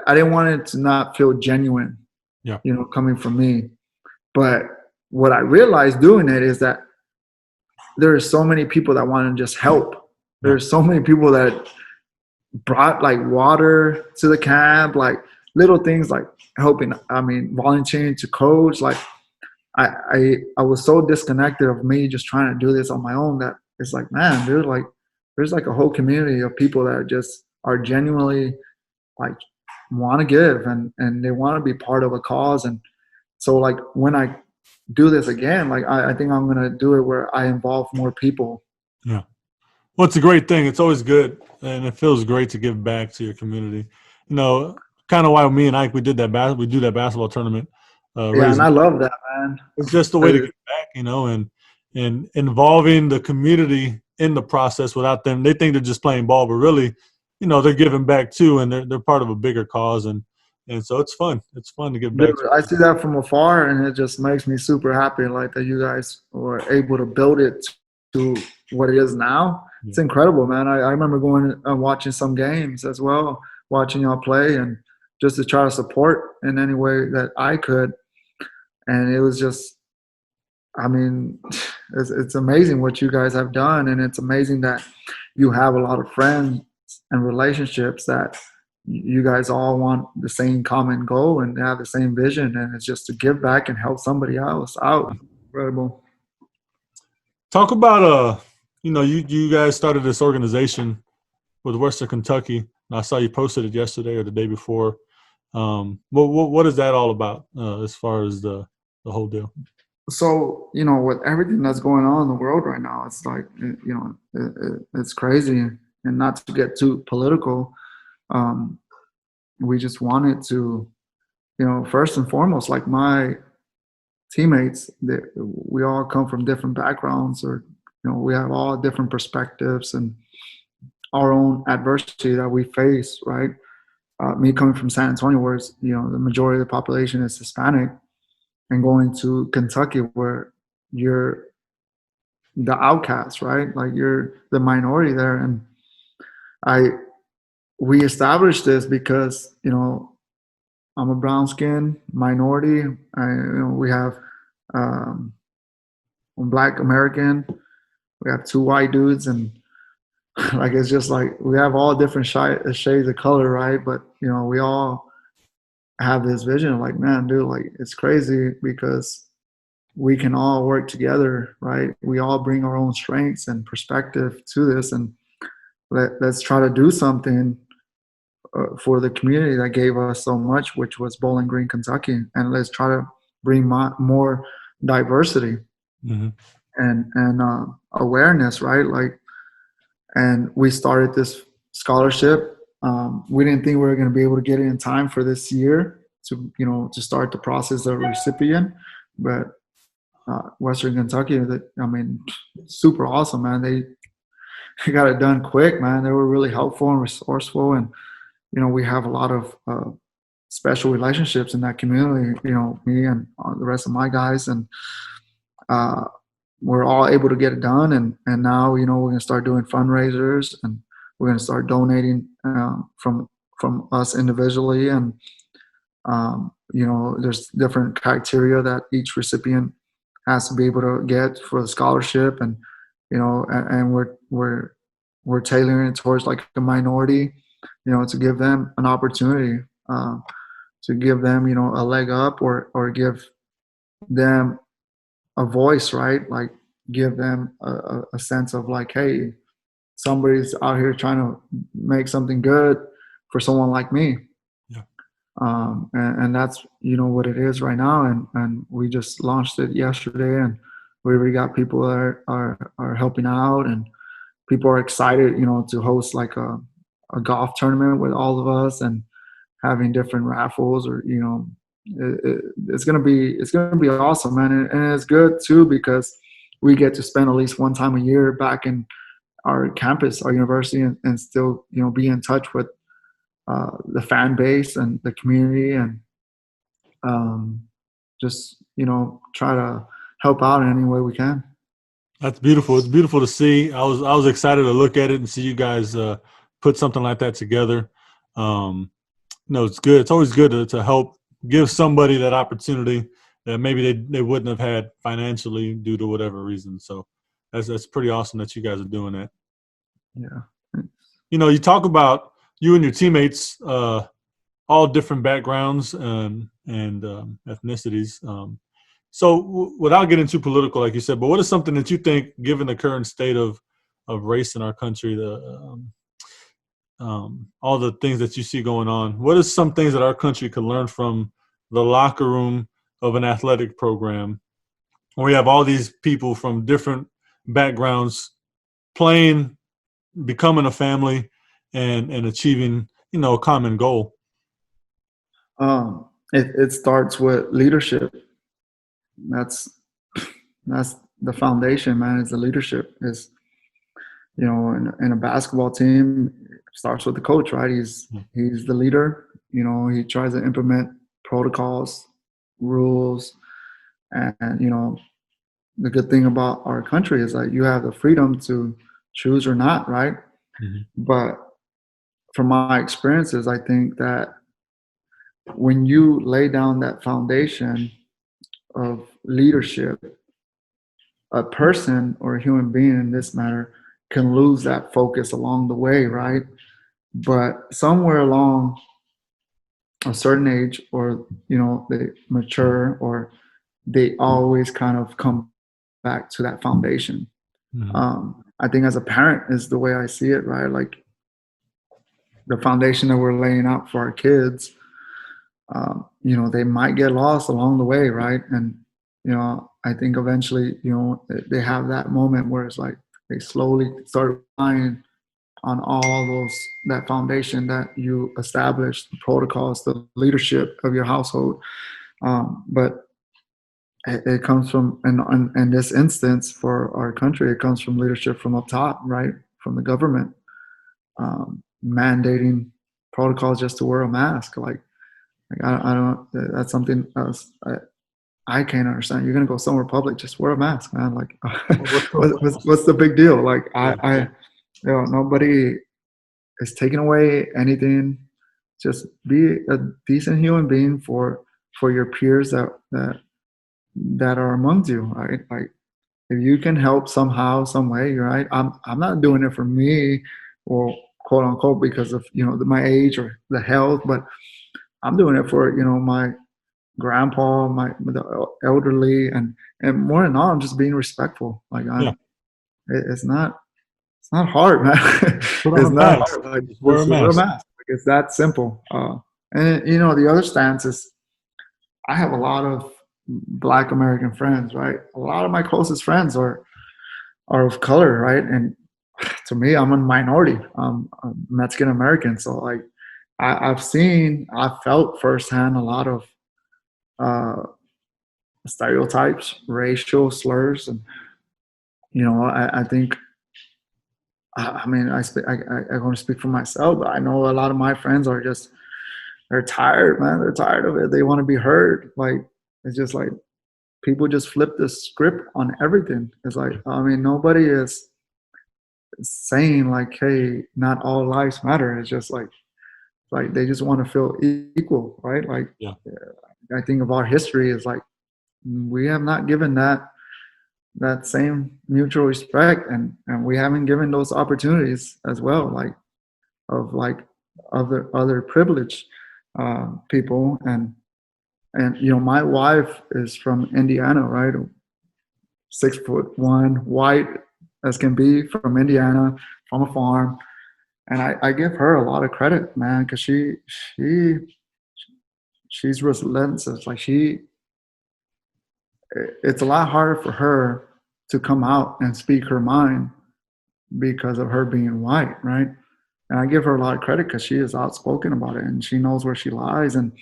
I didn't want it to not feel genuine, Yeah. coming from me. But what I realized doing it is that there are so many people that want to just help. Yeah. There's so many people that brought like water to the camp, like little things like helping. I mean, volunteering to coach. Like I was so disconnected of me just trying to do this on my own that it's like, man, dude, like there's like a whole community of people that just are genuinely like want to give and they want to be part of a cause. And so like when I do this again, like I think I'm gonna do it where I involve more people. Yeah. Well, it's a great thing. It's always good, and it feels great to give back to your community. Kind of why me and Ike we do that basketball tournament. Yeah, and Raising I love that, man. It's just a way to give back, and involving the community in the process without them. They think they're just playing ball, but really, they're giving back too, and they're part of a bigger cause, and so it's fun. It's fun to give Dude, back. I see that from afar, and it just makes me super happy. Like that, you guys were able to build it to what it is now. It's incredible, man. I remember going and watching some games as well, watching y'all play, and just to try to support in any way that I could. And it was just, I mean, it's amazing what you guys have done, and it's amazing that you have a lot of friends and relationships that you guys all want the same common goal and have the same vision, and it's just to give back and help somebody else out. Incredible. Talk about you guys started this organization with Western Kentucky. And I saw you posted it yesterday or the day before. What is that all about as far as the whole deal? So with everything that's going on in the world right now, it's like it's crazy. And not to get too political, we just wanted to, first and foremost, like my teammates, we all come from different backgrounds, or we have all different perspectives and our own adversity that we face, right? Me coming from San Antonio, where the majority of the population is Hispanic, and going to Kentucky where you're the outcast, right? Like you're the minority there. And we established this because, I'm a brown skin minority. We have one Black American, we have two white dudes, and like it's just like we have all different shades of color, right? But we all have this vision of like, man, dude, like it's crazy because we can all work together, right? We all bring our own strengths and perspective to this, and let's try to do something for the community that gave us so much, which was Bowling Green, Kentucky, and let's try to bring more diversity and awareness, right? Like, and we started this scholarship. We didn't think we were going to be able to get it in time for this year to start the process of recipient, but Western Kentucky, super awesome, man. They got it done quick, man. They were really helpful and resourceful, and we have a lot of special relationships in that community. Me and the rest of my guys, and we're all able to get it done. And now we're gonna start doing fundraisers, and we're gonna start donating from us individually, and there's different criteria that each recipient has to be able to get for the scholarship, and and we're tailoring it towards like a minority, to give them an opportunity, to give them a leg up, or give them a voice, right? Like give them a sense of like, hey, somebody's out here trying to make something good for someone like me. And that's what it is right now, and we just launched it yesterday, and we already got people that are helping out, and people are excited to host like a golf tournament with all of us, and having different raffles, or it's gonna be awesome, man. And it's good too because we get to spend at least one time a year back in our campus, our university, and still, be in touch with the fan base and the community, and um, just, try to help out in any way we can. That's beautiful. It's beautiful to see. I was excited to look at it and see you guys put something like that together. It's good. It's always good to help give somebody that opportunity that maybe they wouldn't have had financially due to whatever reason. So that's pretty awesome that you guys are doing that. Yeah. You talk about you and your teammates, all different backgrounds and ethnicities. Without getting too political, like you said, but what is something that you think, given the current state of race in our country, all the things that you see going on, what is some things that our country can learn from the locker room of an athletic program where we have all these people from different backgrounds playing, becoming a family, and achieving, a common goal? It starts with leadership. That's that's the foundation, man. Is the leadership. Is, in a basketball team, it starts with the coach, right? He's the leader. He tries to implement protocols, rules, and the good thing about our country is that you have the freedom to choose or not, right? Mm-hmm. But from my experiences, I think that when you lay down that foundation of leadership, a person or a human being in this matter can lose that focus along the way, right? But somewhere along a certain age, or they mature, or they always kind of come back to that foundation. Mm-hmm. I think as a parent is the way I see it, right? Like the foundation that we're laying out for our kids, they might get lost along the way, right? And I think eventually, they have that moment where it's like they slowly start relying on all that foundation that you established, the protocols, the leadership of your household. But it comes from, in this instance for our country, it comes from leadership from up top, right? From the government, mandating protocols just to wear a mask. Like I don't. That's something else I can't understand. You're gonna go somewhere public, just wear a mask, man. Like, what's the big deal? Like, nobody is taking away anything. Just be a decent human being for your peers that are amongst you, right? Like, if you can help somehow, some way, you're right. I'm not doing it for me, or quote unquote because of my age or the health, but I'm doing it for my grandpa, the elderly, and more than all, I'm just being respectful. Like it's not hard, man. Put on It's a not mask. hard. Like, Just wear a just wear a mask. mask. Like, it's that simple. And the other stance is, I have a lot of Black American friends, right? A lot of my closest friends are of color, right? And to me, I'm a minority. I'm Mexican American, so like I've felt firsthand a lot of stereotypes, racial slurs, and I think, I mean, I want to speak for myself, but I know a lot of my friends are just, they're tired, man. They're tired of it. They want to be heard. Like, it's just like people just flip the script on everything. It's like, I mean, nobody is saying like, hey, not all lives matter. It's just like they just want to feel equal, right? Like, Yeah. I think of our history is like, we have not given that same mutual respect, and we haven't given those opportunities as well, like of like other privileged people. And my wife is from Indiana, right? 6'1", white as can be, from Indiana, from a farm. And I give her a lot of credit, man, because she's relentless. Like, it's a lot harder for her to come out and speak her mind because of her being white, right? And I give her a lot of credit because she is outspoken about it and she knows where she lies. And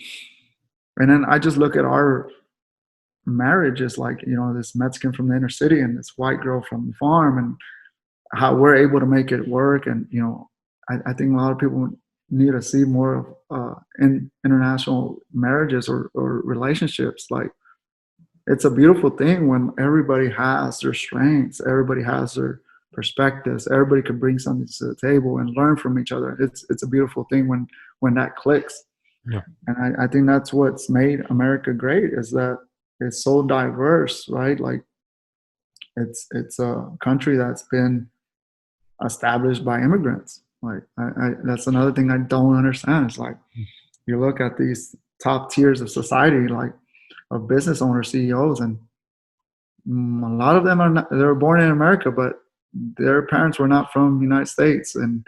then I just look at our marriage as like, this Mexican from the inner city and this white girl from the farm, and how we're able to make it work. And I think a lot of people need to see more of in international marriages or relationships. Like, it's a beautiful thing when everybody has their strengths, everybody has their perspectives, everybody can bring something to the table and learn from each other. It's a beautiful thing when that clicks. Yeah. And I think that's what's made America great, is that it's so diverse, right? Like, it's a country that's been established by immigrants. Like, I that's another thing I don't understand. It's like, you look at these top tiers of society, like of business owners, CEOs, and a lot of them they were born in America, but their parents were not from the United States. And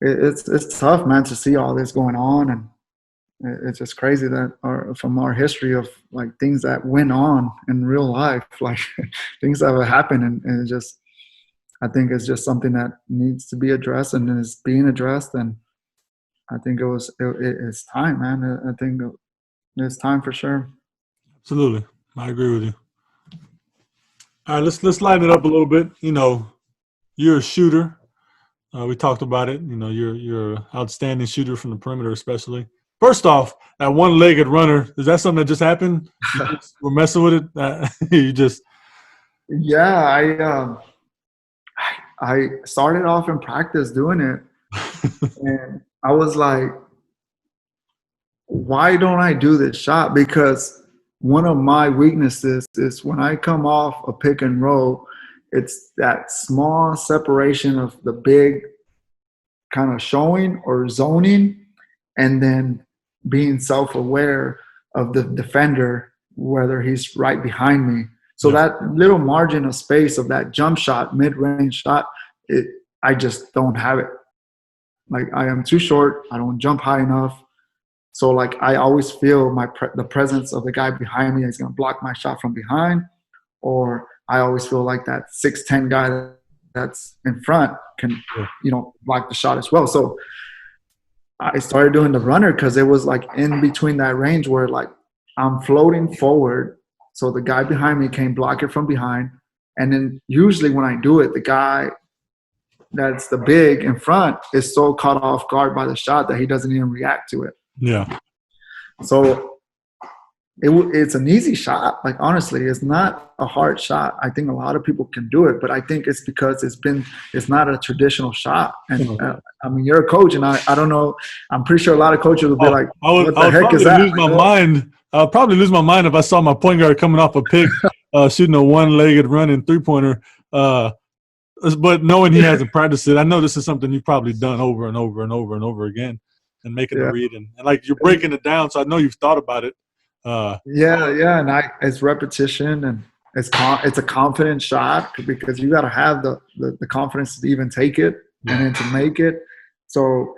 it's tough, man, to see all this going on. And it's just crazy that from our history of like things that went on in real life, like things that have happened, and it just, I think it's just something that needs to be addressed and is being addressed. And I think it's time, man. I think it's time for sure. Absolutely. I agree with you. All right, let's lighten it up a little bit. You're a shooter. We talked about it. You're an outstanding shooter from the perimeter, especially. First off, that one-legged runner, is that something that just happened? We're messing with it? You just – Yeah, I started off in practice doing it, and I was like, why don't I do this shot? Because one of my weaknesses is when I come off a pick and roll, it's that small separation of the big kind of showing or zoning, and then being self-aware of the defender, whether he's right behind me. So that little margin of space of that jump shot, mid-range shot, I just don't have it. Like, I am too short. I don't jump high enough. So like, I always feel the presence of the guy behind me is going to block my shot from behind, or I always feel like that 6'10" guy that's in front can, block the shot as well. So I started doing the runner because it was like in between that range where like I'm floating forward, so the guy behind me can block it from behind. And then usually when I do it, the guy that's the big in front is so caught off guard by the shot that he doesn't even react to it. Yeah. So it's an easy shot. Like, honestly, it's not a hard shot. I think a lot of people can do it, but I think it's because it's not a traditional shot. And I mean, you're a coach, and I don't know. I'm pretty sure a lot of coaches will be like, "What the heck is that?" I'll probably lose my mind if I saw my point guard coming off a pick, shooting a one-legged running three-pointer. But knowing he hasn't practiced it, I know this is something you've probably done over and over and over and over again, and making the read, and like you're breaking it down. So I know you've thought about it. And it's repetition, and it's a confident shot, because you got to have the confidence to even take it and then to make it. So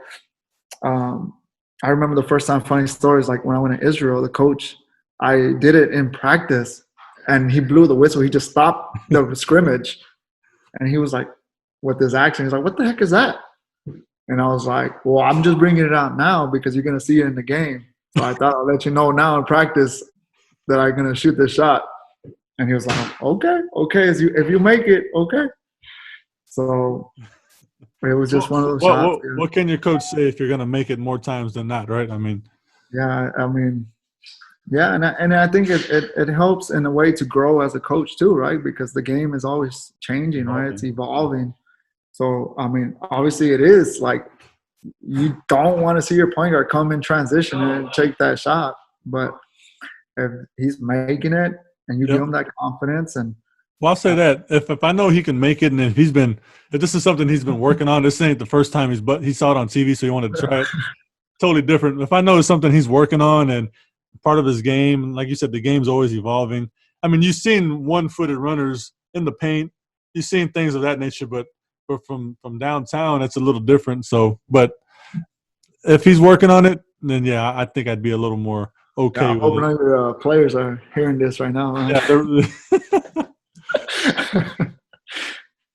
I remember the first time, funny story is like when I went to Israel, the coach, I did it in practice, and he blew the whistle. He just stopped the scrimmage, and he was like, with this action, he's like, "What the heck is that?" And I was like, "Well, I'm just bringing it out now because you're going to see it in the game. So I thought I'll let you know now in practice that I'm going to shoot this shot." And he was like, okay, if you make it, okay. So it was just one of those shots. What can your coach say if you're going to make it more times than not, right? I mean. Yeah, and I think it helps in a way to grow as a coach too, right? Because the game is always changing, right? It's evolving. So, I mean, obviously it is like, you don't want to see your point guard come in transition and take that shot. But if he's making it and you give him that confidence, and well, I'll say that if I know he can make it, and if this is something he's been working on, this ain't the first time he saw it on TV, so he wanted to try it. Totally different. If I know it's something he's working on and part of his game, like you said, the game's always evolving. I mean, you've seen one-footed runners in the paint. You've seen things of that nature, but from downtown, it's a little different. So, but if he's working on it, then yeah, I think I'd be a little more okay with it. I hope none of your players are hearing this right now. Right? Yeah,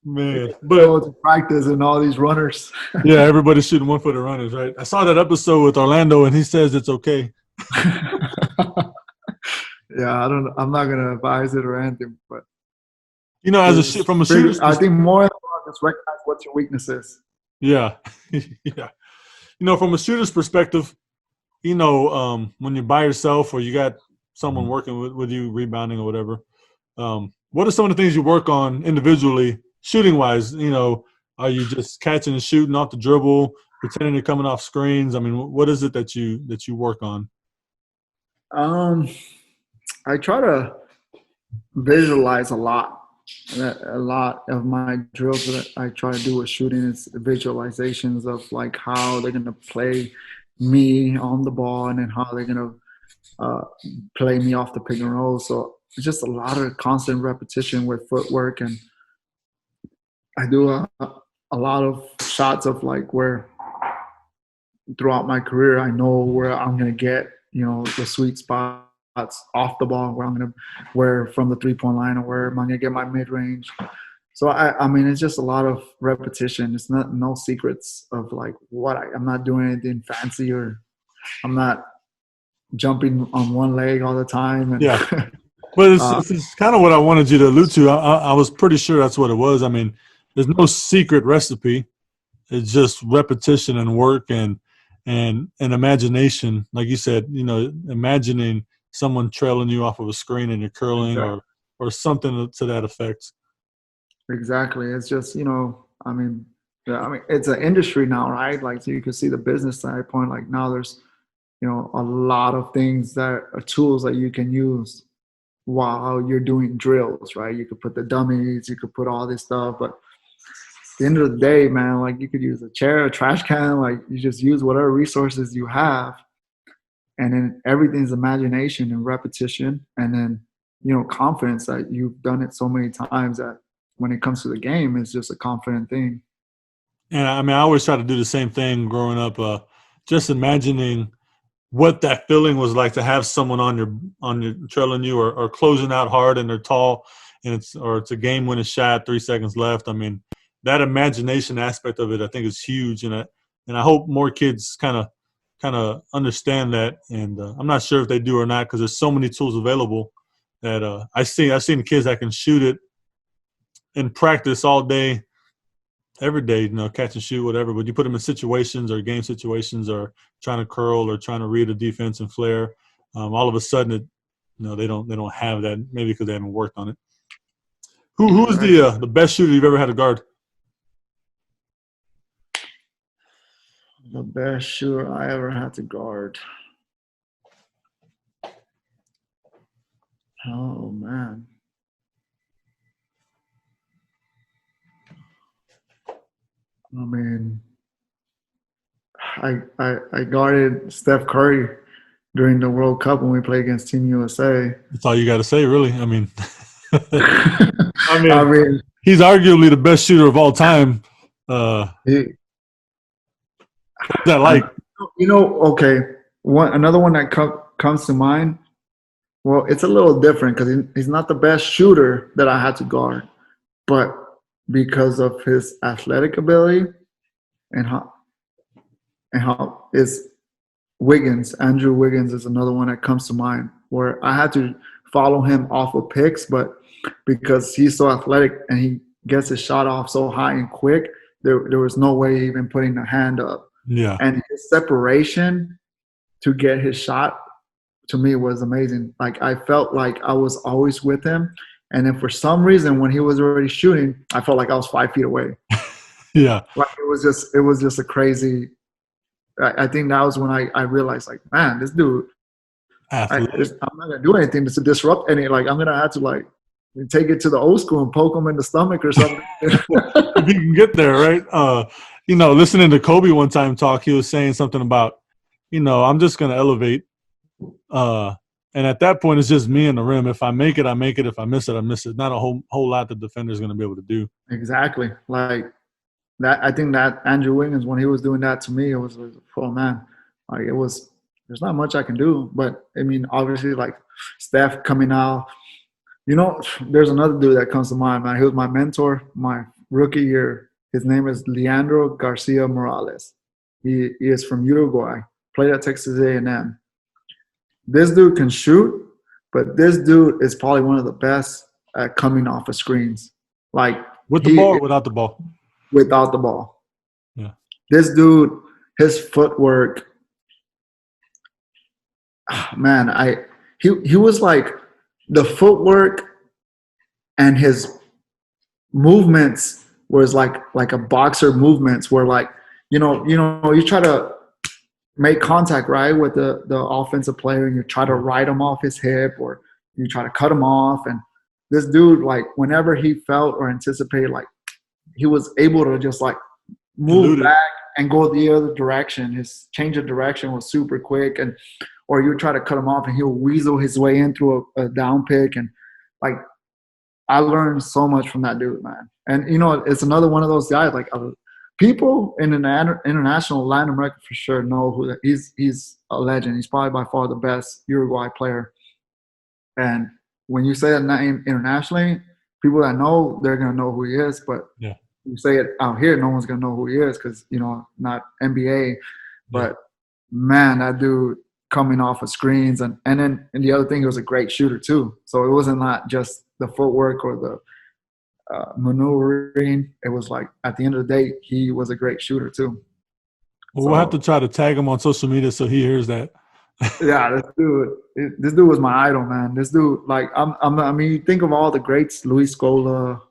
man. But practice and all these runners. Yeah, everybody's shooting one-footed runners, right? I saw that episode with Orlando, and he says it's okay. Yeah, I'm not gonna advise it or anything, but You know, from a shooter's I perspective, think more than just recognize what your weakness is. yeah, yeah. You know, from a shooter's perspective, you know, when you're by yourself or you got someone working with you, rebounding or whatever, what are some of the things you work on individually, shooting wise? You know, are you just catching and shooting off the dribble, pretending you're coming off screens? I mean, what is it that you work on? Um, I try to visualize a lot. A lot of my drills that I try to do with shooting is visualizations of like how they're gonna play me on the ball and then how they're gonna uh, play me off the pick and roll. So it's just a lot of constant repetition with footwork, and I do a lot of shots of like where throughout my career I know where I'm gonna get the sweet spots off the ball, where from the 3-point line, or where am I gonna get my mid range. So I mean it's just a lot of repetition. It's not no secrets of like I'm not doing anything fancy, or I'm not jumping on one leg all the time. And Yeah. Well, uh, it's kind of what I wanted you to allude to. I was pretty sure that's what it was. I mean, there's no secret recipe. It's just repetition and work and imagination. Like you said, you know, imagining someone trailing you off of a screen and you're curling or something to that effect. exactly. It's just I mean, yeah, I mean it's an industry now, right? Like so you can see the business side point. Like now there's a lot of things that are tools that you can use while you're doing drills, right? You could put the dummies, you could put all this stuff, but at the end of the day, man, like you could use a chair, a trash can, like you just use whatever resources you have, and then everything's imagination and repetition, and then confidence that you've done it so many times that when it comes to the game, it's just a confident thing. And I mean, I always try to do the same thing growing up. Just imagining what that feeling was like to have someone on your trailing you or closing out hard and they're tall and it's a game winning shot, 3 seconds left. I mean, that imagination aspect of it I think is huge, and I hope more kids kind of understand that. And I'm not sure if they do or not because there's so many tools available that I've seen kids that can shoot it in practice all day every day, you know, catch and shoot, whatever. But you put them in situations or game situations or trying to curl or trying to read a defense and flare, all of a sudden, they don't have that. Maybe because they haven't worked on it. Who is Right. the best shooter you've ever had to guard? The best shooter I ever had to guard. Oh man. I mean, I guarded Steph Curry during the World Cup when we played against Team USA. That's all you got to say, really. I mean, I I mean, mean, he's arguably the best shooter of all time. he, What's that I, like? okay. Another one that comes to mind. Well, it's a little different because he's not the best shooter that I had to guard, but because of his athletic ability and how is Andrew Wiggins is another one that comes to mind where I had to follow him off of picks, but because he's so athletic and he gets his shot off so high and quick, there was no way even putting a hand up. Yeah, And his separation to get his shot to me was amazing. Like I felt like I was always with him. And then for some reason when he was already shooting, I felt like I was 5 feet away. yeah. Like it was just a crazy. I think that was when I realized, like, man, this dude, Athletic. I'm not gonna do anything to disrupt any. Like, I'm gonna have to like take it to the old school and poke him in the stomach or something. If he can get there, right? Listening to Kobe one time talk, he was saying something about, I'm just gonna elevate. And at that point, it's just me and the rim. If I make it, I make it. If I miss it, I miss it. Not a whole lot the defender's gonna be able to do. Exactly. Like that. I think that Andrew Wiggins, when he was doing that to me, it was like, oh man, like it was. There's not much I can do, but I mean, obviously, like Steph coming out. There's another dude that comes to mind, man. He was my mentor my rookie year. His name is Leandro Garcia Morales. He is from Uruguay. Played at Texas A&M. This dude can shoot, but this dude is probably one of the best at coming off of screens. Like With the ball he or without the ball? without the ball. Yeah. This dude, his footwork, man, he was like the footwork and his movements was like a boxer movements where like you try to make contact right with the offensive player and you try to ride him off his hip or you try to cut him off, and this dude, like whenever he felt or anticipated, like he was able to just like move Eluded. back and go the other direction. His change of direction was super quick, and or you try to cut him off and he'll weasel his way in through a down pick. And like I learned so much from that dude, man. And it's another one of those guys. Like people in the international Latin America for sure know who he's a legend. He's probably by far the best Uruguay player. And when you say that name internationally, people that know, they're gonna know who he is. But Yeah. you say it out here, no one's gonna know who he is because not NBA. But man, that dude coming off of screens and the other thing, he was a great shooter too. So it wasn't not just the footwork or the maneuvering. It was like at the end of the day, he was a great shooter too. Well, we'll have to try to tag him on social media so he hears that. Yeah, this dude was my idol, man. This dude, like, I mean, you think of all the greats, Luis Scola,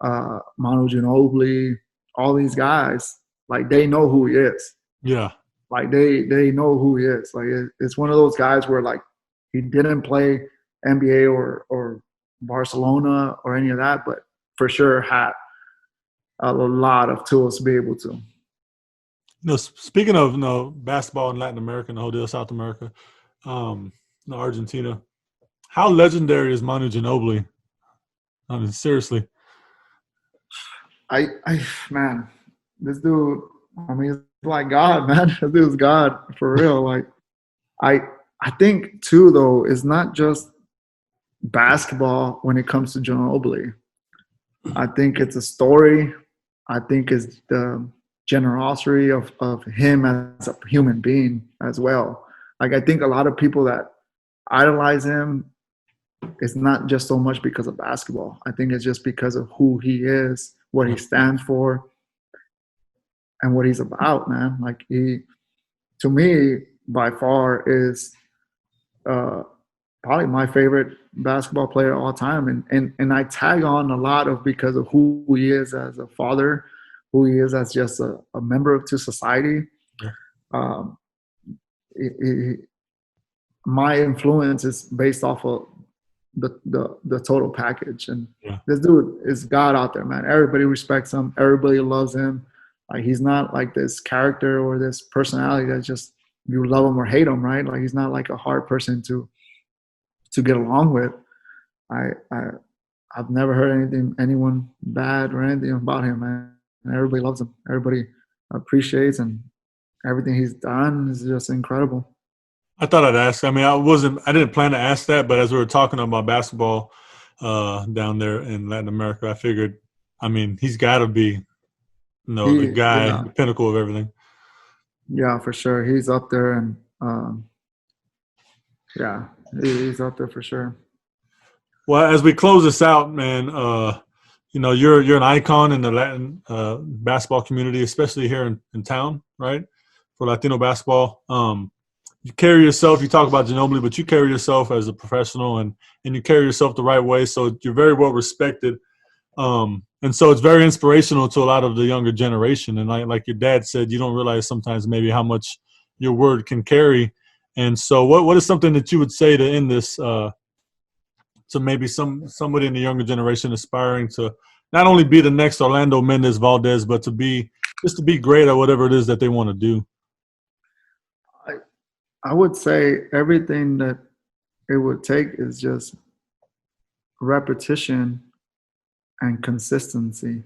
Manu Ginobili, all these guys, like they know who he is. Yeah. Like they know who he is. Like it's one of those guys where like he didn't play NBA or Barcelona or any of that, but for sure had a lot of tools to be able to. Speaking of basketball in Latin America and the whole deal, South America, Argentina, how legendary is Manu Ginobili? I mean, seriously. Man, this dude, I mean, it's like God, man. This dude's God for real. Like, I think too, though, it's not just basketball when it comes to Ginobili. I think it's a story. I think it's the generosity of him as a human being as well. Like, I think a lot of people that idolize him, it's not just so much because of basketball. I think it's just because of who he is, what he stands for, and what he's about, man. Like he, to me, by far is probably my favorite basketball player of all time. And I tag on a lot of because of who he is as a father, who he is as just a member to society. Yeah. My influence is based off of the total package. And Yeah. this dude is God out there, man. Everybody respects him. Everybody loves him. Like he's not like this character or this personality that's just you love him or hate him, right? Like he's not like a hard person to get along with. I've never heard anyone bad or anything about him, man. And everybody loves him. Everybody appreciates, and everything he's done is just incredible. I thought I'd ask. I mean, I didn't plan to ask that, but as we were talking about basketball down there in Latin America, I figured, I mean, he's got to be, the guy, the pinnacle of everything. Yeah, for sure. He's up there, and he's up there for sure. Well, as we close this out, man, you're an icon in the Latin basketball community, especially here in town, right? For Latino basketball. You carry yourself, you talk about Ginobili, but you carry yourself as a professional and you carry yourself the right way. So you're very well respected. And so it's very inspirational to a lot of the younger generation. And like your dad said, you don't realize sometimes maybe how much your word can carry. And so what is something that you would say to end this to maybe somebody in the younger generation aspiring to not only be the next Orlando Mendez-Valdez, but to be great at whatever it is that they want to do? I would say everything that it would take is just repetition and consistency,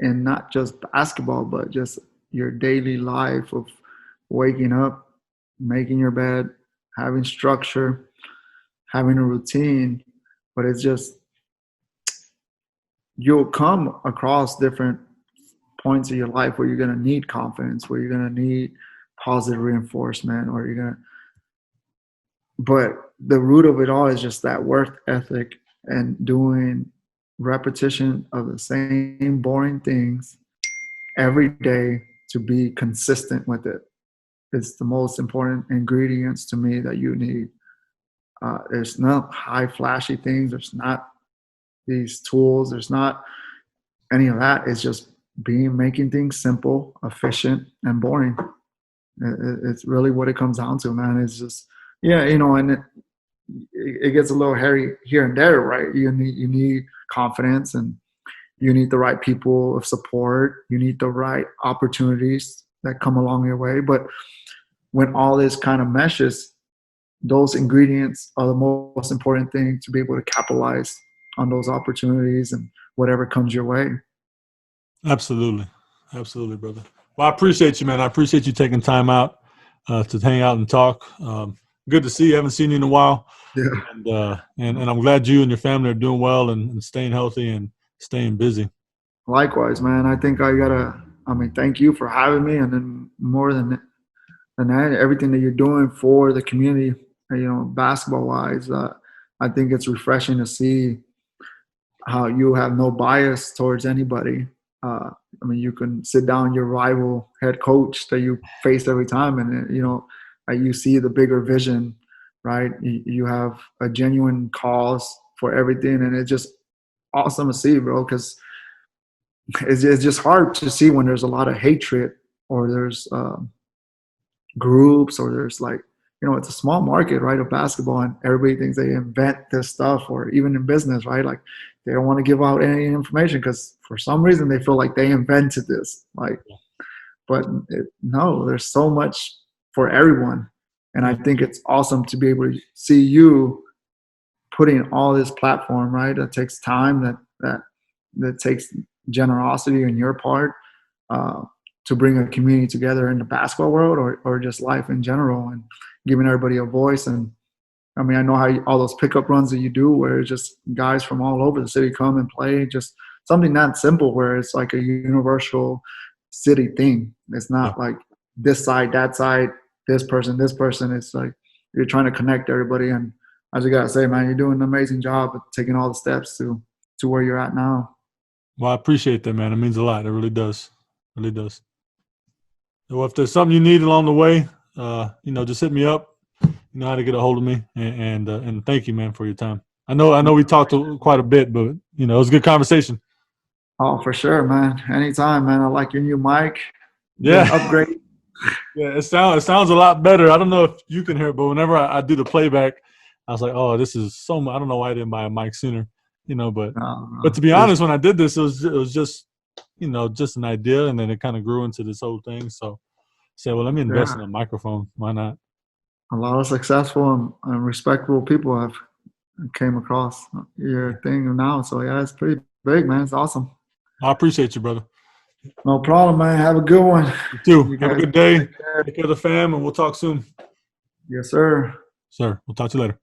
and not just basketball, but just your daily life of waking up, making your bed, having structure, having a routine. But it's just you'll come across different points of your life where you're going to need confidence, where you're going to need positive reinforcement, or but the root of it all is just that work ethic and doing repetition of the same boring things every day to be consistent with it. It's the most important ingredients to me that you need. There's not high flashy things. There's not these tools. There's not any of that. It's just making things simple, efficient, and boring. It's really what it comes down to, man. It's just, yeah, and it gets a little hairy here and there, right? You need confidence, and you need the right people of support. You need the right opportunities that come along your way. But when all this kind of meshes, those ingredients are the most important thing to be able to capitalize on those opportunities and whatever comes your way. Absolutely. Absolutely, brother. Well, I appreciate you, man. I appreciate you taking time out to hang out and talk. Good to see you. I haven't seen you in a while. Yeah. And I'm glad you and your family are doing well and staying healthy and staying busy. Likewise, man. I think thank you for having me. And then more than that, everything that you're doing for the community, basketball wise, I think it's refreshing to see how you have no bias towards anybody. You can sit down your rival head coach that you face every time, and you see the bigger vision, right? You have a genuine cause for everything, and it's just awesome to see, bro. Because it's just hard to see when there's a lot of hatred, or there's groups, or there's it's a small market, right, of basketball, and everybody thinks they invent this stuff, or even in business, right? Like, they don't want to give out any information because for some reason they feel like they invented this. No, there's so much for everyone. And I think it's awesome to be able to see you putting all this platform, right? That takes time, that takes generosity on your part, to bring a community together in the basketball world, or just life in general, and giving everybody a voice. And I know how all those pickup runs that you do, where it's just guys from all over the city come and play, just something that simple, where it's like a universal city thing. It's not like this side, that side, this person. It's like you're trying to connect everybody. And I just gotta say, man, you're doing an amazing job of taking all the steps to where you're at now. Well, I appreciate that, man. It means a lot. It really does. It really does. Well, if there's something you need along the way, just hit me up. You know how to get a hold of me, and thank you, man, for your time. I know we talked quite a bit, but it was a good conversation. Oh, for sure, man. Anytime, man. I like your new mic. Yeah, upgrade. Yeah, it sounds a lot better. I don't know if you can hear it, but whenever I do the playback, I was like, oh, this is so much. I don't know why I didn't buy a mic sooner, but to be honest, when I did this, it was just just an idea, and then it kind of grew into this whole thing. So I said, well, let me invest in a microphone. Why not? A lot of successful and respectable people have came across your thing now. So yeah, it's pretty big, man. It's awesome. I appreciate you, brother. No problem, man. Have a good one. You too. Have a good day. Take care of the fam, and we'll talk soon. Yes, sir. Sir, we'll talk to you later.